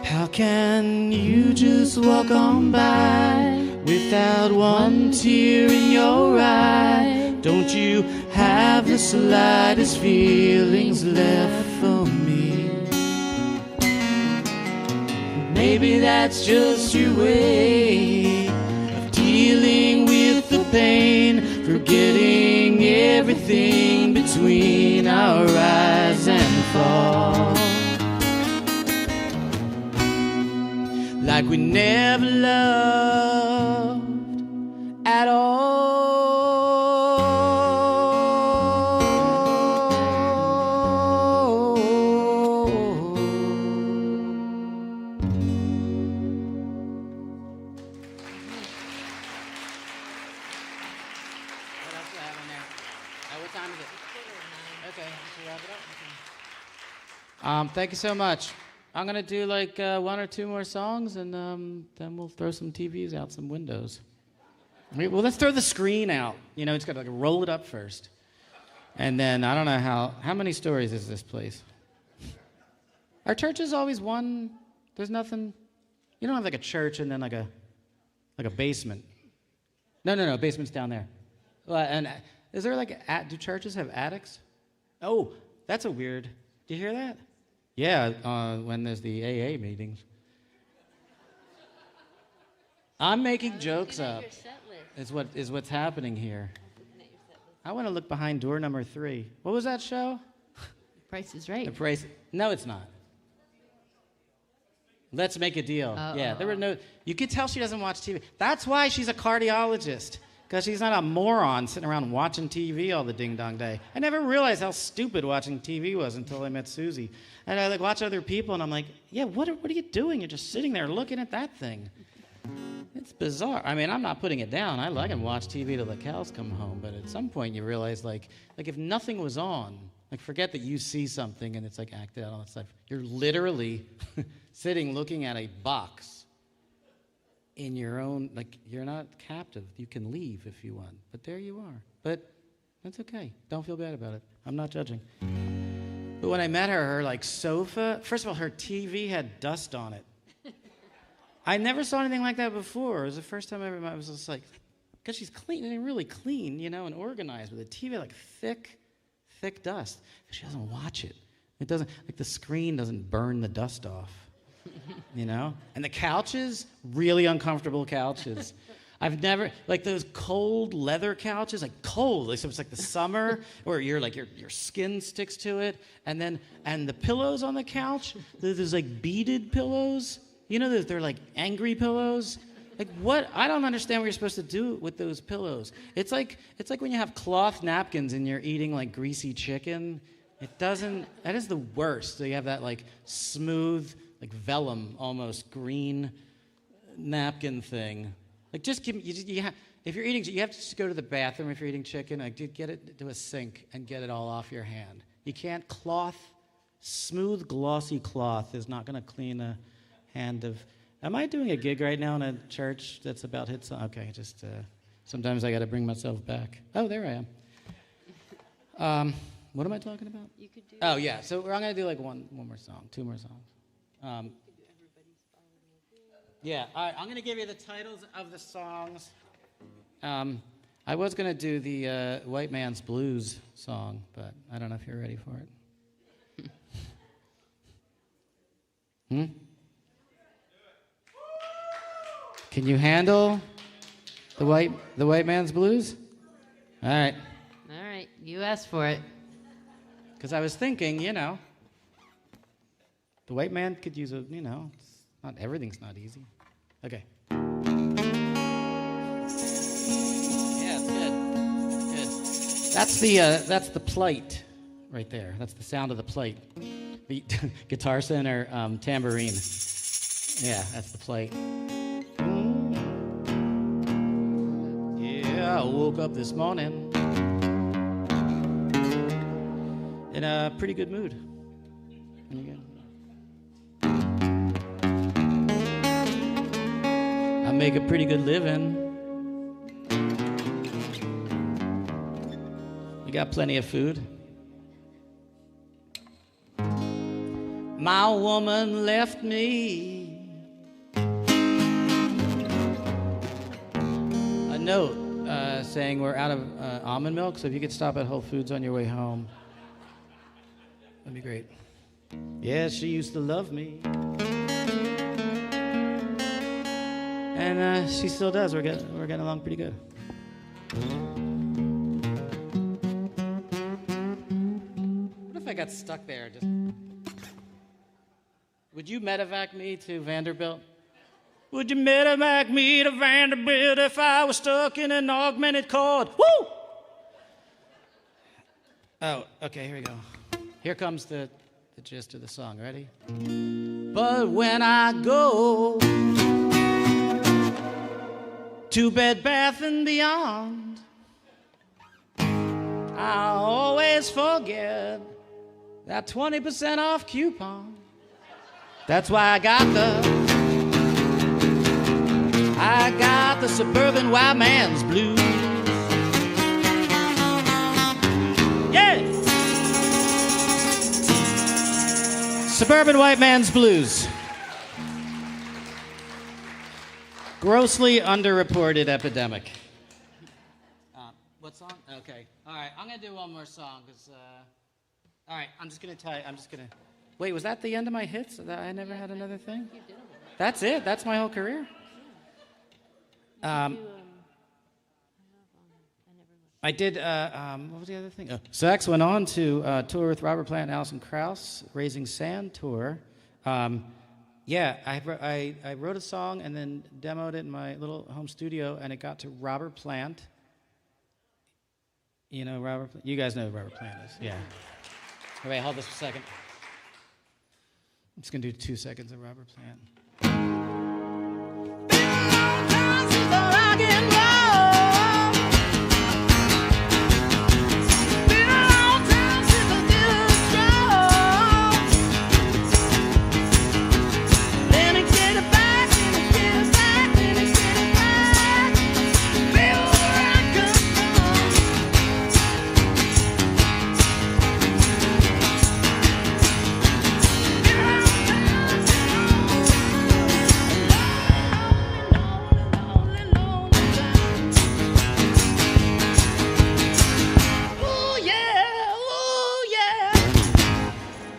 How can you just walk on by without one tear in your eye? Don't you have the slightest feelings left for me? Maybe that's just your way of dealing with the pain, forgetting everything between our rise and fall. Like we never loved at all. What else do I have on there? What time is it? Okay, should we wrap it up? Thank you so much. I'm gonna do like one or two more songs, and then we'll throw some TVs out some windows. Well, let's throw the screen out. You know, it's got to like roll it up first, and then I don't know how many stories is this place? Our church is always one. There's nothing. You don't have like a church and then like a basement. No. Basement's down there. And is there like do churches have attics? Oh, that's a weird. Do you hear that? Yeah, when there's the AA meetings. I'm making jokes up. Is what's happening here. I want to look behind door number 3. What was that show? Price is Right. The Price. No, it's not. Let's Make a Deal. Yeah, there were no. You could tell she doesn't watch TV. That's why she's a cardiologist. Because she's not a moron sitting around watching TV all the ding-dong day. I never realized how stupid watching TV was until I met Susie. And I like watch other people, and I'm like, yeah, what are you doing? You're just sitting there looking at that thing. It's bizarre. I mean, I'm not putting it down. I can watch TV till the cows come home. But at some point, you realize, like if nothing was on, like forget that you see something and it's like acted out on that stuff. You're literally sitting looking at a box. In your own, like, you're not captive. You can leave if you want. But there you are. But that's okay. Don't feel bad about it. I'm not judging. But when I met her like sofa, first of all, her TV had dust on it. I never saw anything like that before. It was the first time I ever met. I was just like, because she's clean, and really clean, you know, and organized with a TV, like thick dust. She doesn't watch it. It doesn't, like the screen doesn't burn the dust off. You know? And the couches, really uncomfortable couches. I've never, like those cold leather couches, like cold. Like, so it's like the summer, or you're like, your skin sticks to it. And the pillows on the couch, there's like beaded pillows. You know, they're like angry pillows. Like what? I don't understand what you're supposed to do with those pillows. It's like when you have cloth napkins and you're eating like greasy chicken. That is the worst. So you have that like smooth, like vellum, almost green napkin thing. Like just give me, if you're eating, you have to just go to the bathroom if you're eating chicken. Like get it to a sink and get it all off your hand. You can't smooth, glossy cloth is not going to clean a hand of. Am I doing a gig right now in a church that's about hit song? Okay, just sometimes I got to bring myself back. Oh, there I am. What am I talking about? You could do. Oh yeah, so I'm going to do like one more song, 2 more songs. Yeah, all right, I'm going to give you the titles of the songs. I was going to do the White Man's Blues song, but I don't know if you're ready for it. Can you handle the White Man's Blues? All right. All right, you asked for it. Because I was thinking, you know, the white man could use everything's not easy. Okay. Yeah, it's good. Good. That's the plate right there. That's the sound of the plate. The Guitar Center tambourine. Yeah, that's the plate. I woke up this morning in a pretty good mood. I make a pretty good living. We got plenty of food. My woman left me a note saying we're out of almond milk, so if you could stop at Whole Foods on your way home, that'd be great. Yeah, she used to love me. And she still does. We're getting along pretty good. What if I got stuck there? Would you medevac me to Vanderbilt? Would you medevac me to Vanderbilt if I was stuck in an augmented cord? Woo! Oh, okay, here we go. Here comes the gist of the song. Ready? But when I go to Bed Bath & Beyond, I always forget that 20% off coupon. That's why I got the suburban white man's blues. Yeah! Suburban white man's blues. Grossly underreported epidemic. What song? Okay. All right, I'm going to do one more song. All right, I'm just going to tell you. Wait, was that the end of my hits? I never had another thing? That's it? That's my whole career? I did, what was the other thing? Sax went on to tour with Robert Plant and Alison Krauss, Raising Sand tour. Yeah, I wrote a song and then demoed it in my little home studio, and it got to Robert Plant. You know Robert? You guys know who Robert Plant is, yeah. Wait, hold this for a second. I'm just gonna do 2 seconds of Robert Plant.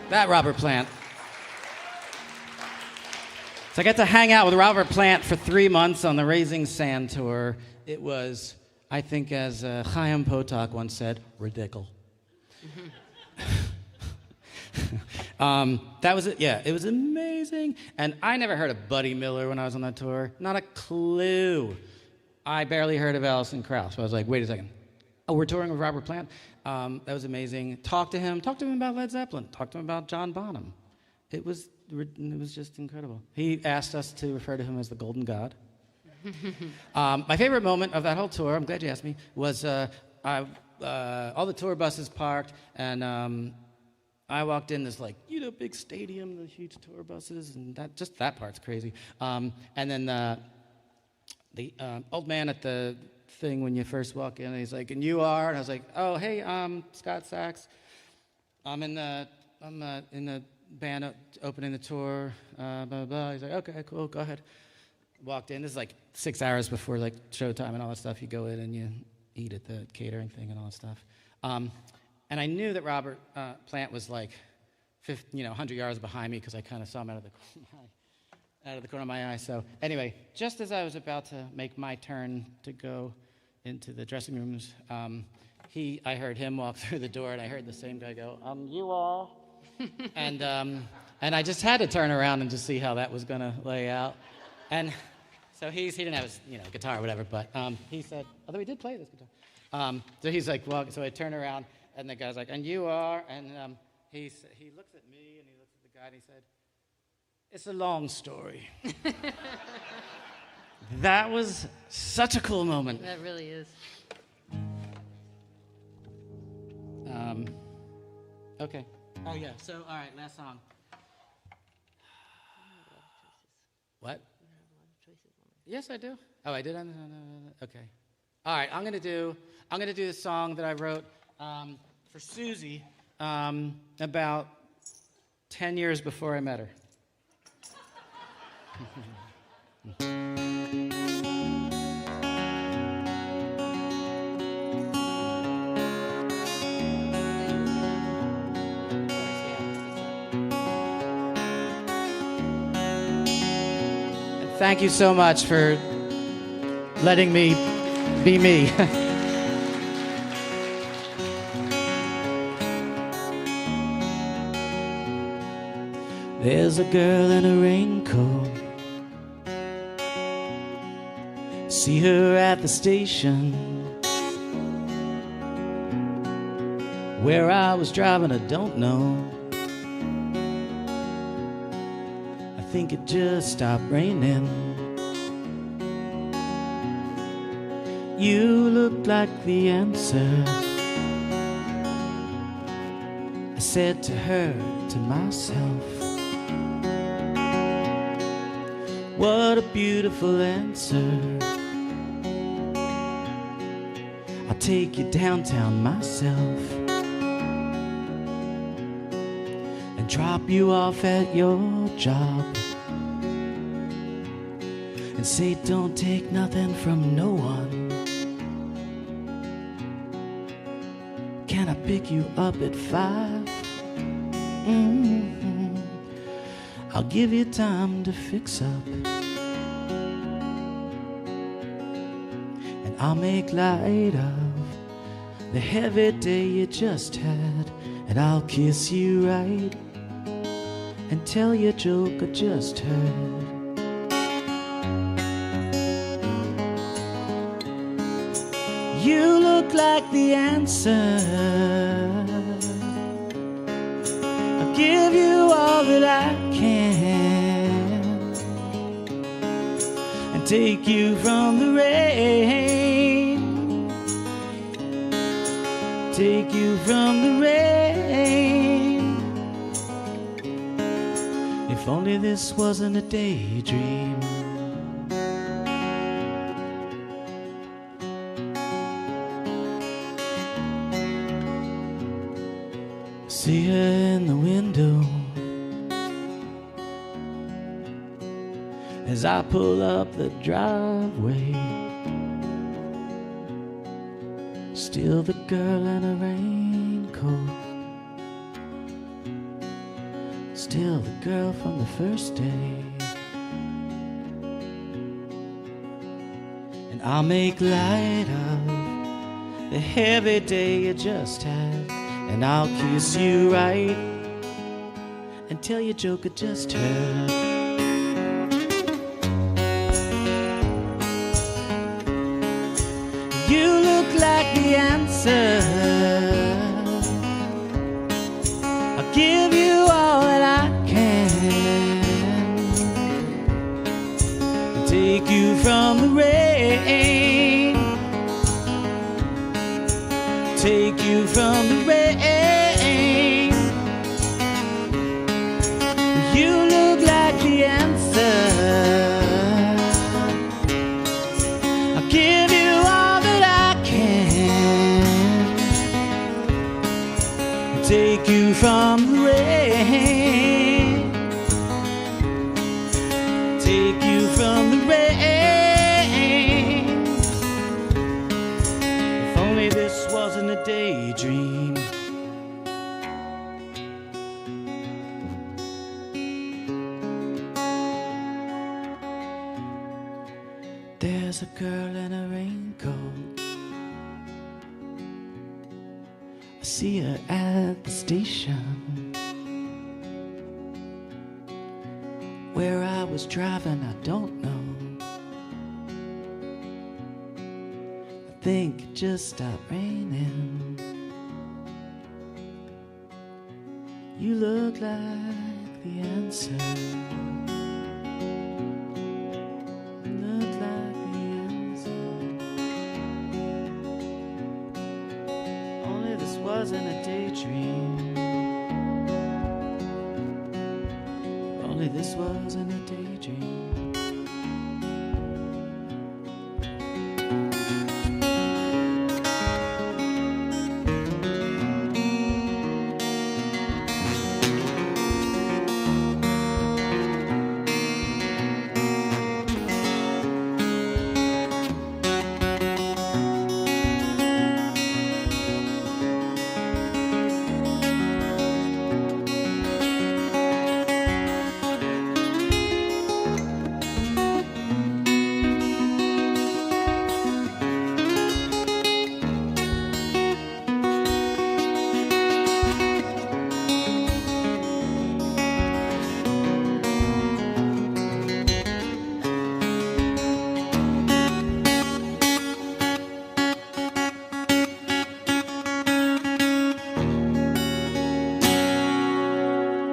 That Robert Plant. So I got to hang out with Robert Plant for 3 months on the Raising Sand tour. It was, I think, as Chaim Potok once said, ridiculous. That was it. Yeah, it was amazing. And I never heard of Buddy Miller when I was on that tour. Not a clue. I barely heard of Alison Krauss. So I was like, wait a second. Oh, we're touring with Robert Plant? That was amazing. Talked to him about Led Zeppelin. Talked to him about John Bonham. It was just incredible. He asked us to refer to him as the Golden God. My favorite moment of that whole tour, I'm glad you asked me, was all the tour buses parked, and I walked in this big stadium, the huge tour buses, and that part's crazy. And then the old man at the thing when you first walk in, and he's like, and you are? And I was like, oh, hey, Scot Sax. I'm in the band opening the tour, blah, blah, blah. He's like, okay, cool, go ahead. Walked in. This is 6 hours before showtime and all that stuff. You go in and you eat at the catering thing and all that stuff. And I knew that Robert Plant was 100 yards behind me because I kind of saw him out of the corner of my eye. So anyway, just as I was about to make my turn to go into the dressing rooms, I heard him walk through the door, and I heard the same guy go, you all. and I just had to turn around and just see how that was going to lay out. And so he didn't have his guitar or whatever, but he said, although he did play this guitar. So he's walking, so I turn around, and the guy's like, and you are, and he looks at me, and he looks at the guy, and he said, it's a long story. That was such a cool moment. That really is. Okay. Oh, yeah. So, all right, last song. What? Yes, I do. Oh, I did? Okay. All right, I'm gonna do the song that I wrote for Susie about 10 years before I met her. And thank you so much for letting me be me. There's a girl in a raincoat. See her at the station where I was driving, I don't know. I think it just stopped raining. You look like the answer, I said to her, to myself. What a beautiful answer. I'll take you downtown myself and drop you off at your job and say don't take nothing from no one. Can I pick you up at 5? I'll give you time to fix up, and I'll make light of the heavy day you just had, and I'll kiss you right and tell you a joke I just heard. You look like the answer. I'll give you all that I can and take you from the rain. Take you from the rain. If only this wasn't a daydream. See her in the window as I pull up the driveway. Still the girl in a raincoat. Still the girl from the first day. And I'll make light of the heavy day you just had, and I'll kiss you right and tell you a joke I just heard. You look like the answer. I'll give you all that I can and take you from the rain. Take you from the rain. You look like the answer. I'll give you all that I can. Take you from the rain. Take you from the rain. If only this wasn't a daydream. There's a girl in a raincoat. I see her at the station where I was driving, I don't know. I think it just stopped raining. You look like the answer. You look like wasn't a daydream. Only this wasn't a daydream.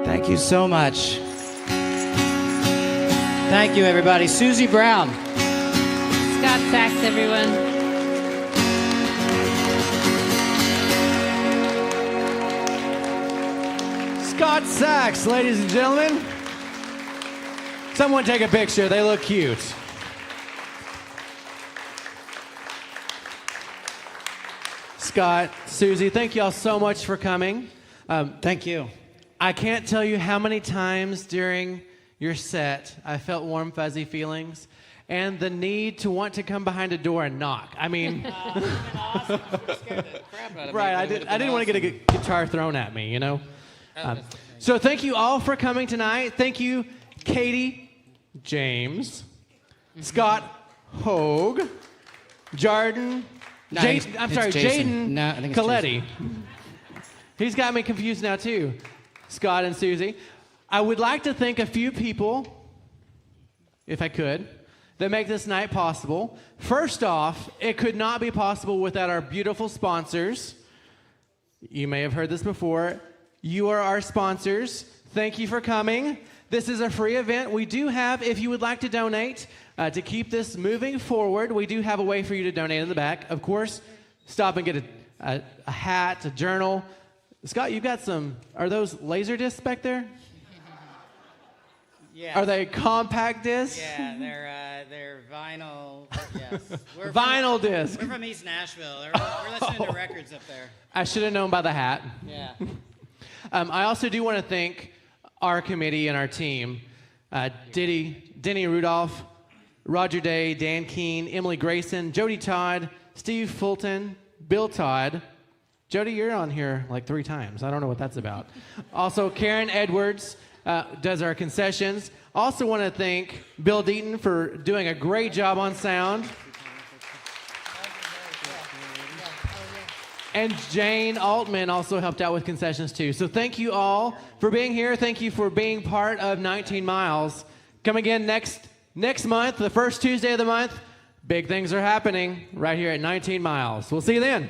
Thank you so much. Thank you, everybody. Susie Brown. Scot Sax, everyone. Scot Sax, ladies and gentlemen. Someone take a picture. They look cute. Scott, Susie, thank you all so much for coming. Thank you. I can't tell you how many times during your set I felt warm, fuzzy feelings and the need to want to come behind a door and knock. I mean, Awesome. Scared the crap out of me, right, but I it would've didn't been want to get a awesome. guitar thrown at me, you know? So thank you all for coming tonight. Thank you, Katie, James, Scott Hogue, Jarden, No, Jaden No, I think it's Coletti. He's got me confused now too. Scott and Susie. I would like to thank a few people, if I could, that make this night possible. First off, it could not be possible without our beautiful sponsors. You may have heard this before. You are our sponsors. Thank you for coming. This is a free event. We do have, if you would like to donate, to keep this moving forward, we do have a way for you to donate in the back. Of course, stop and get a hat, a journal. Scott, you've got some, are those laser discs back there? Yeah. Are they compact discs? Yeah, they're vinyl. Yes. Vinyl disc. We're from East Nashville. We're listening to records up there. I should have known by the hat. Yeah. I also do want to thank our committee and our team. Denny Rudolph, Roger Day, Dan Keene, Emily Grayson, Jody Todd, Steve Fulton, Bill Todd. Jody, you're on here like 3 times. I don't know what that's about. Also, Karen Edwards does our concessions. Also want to thank Bill Deaton for doing a great job on sound. And Jane Altman also helped out with concessions too. So thank you all for being here. Thank you for being part of 19 Miles. Come again next month, the first Tuesday of the month. Big things are happening right here at 19 Miles. We'll see you then.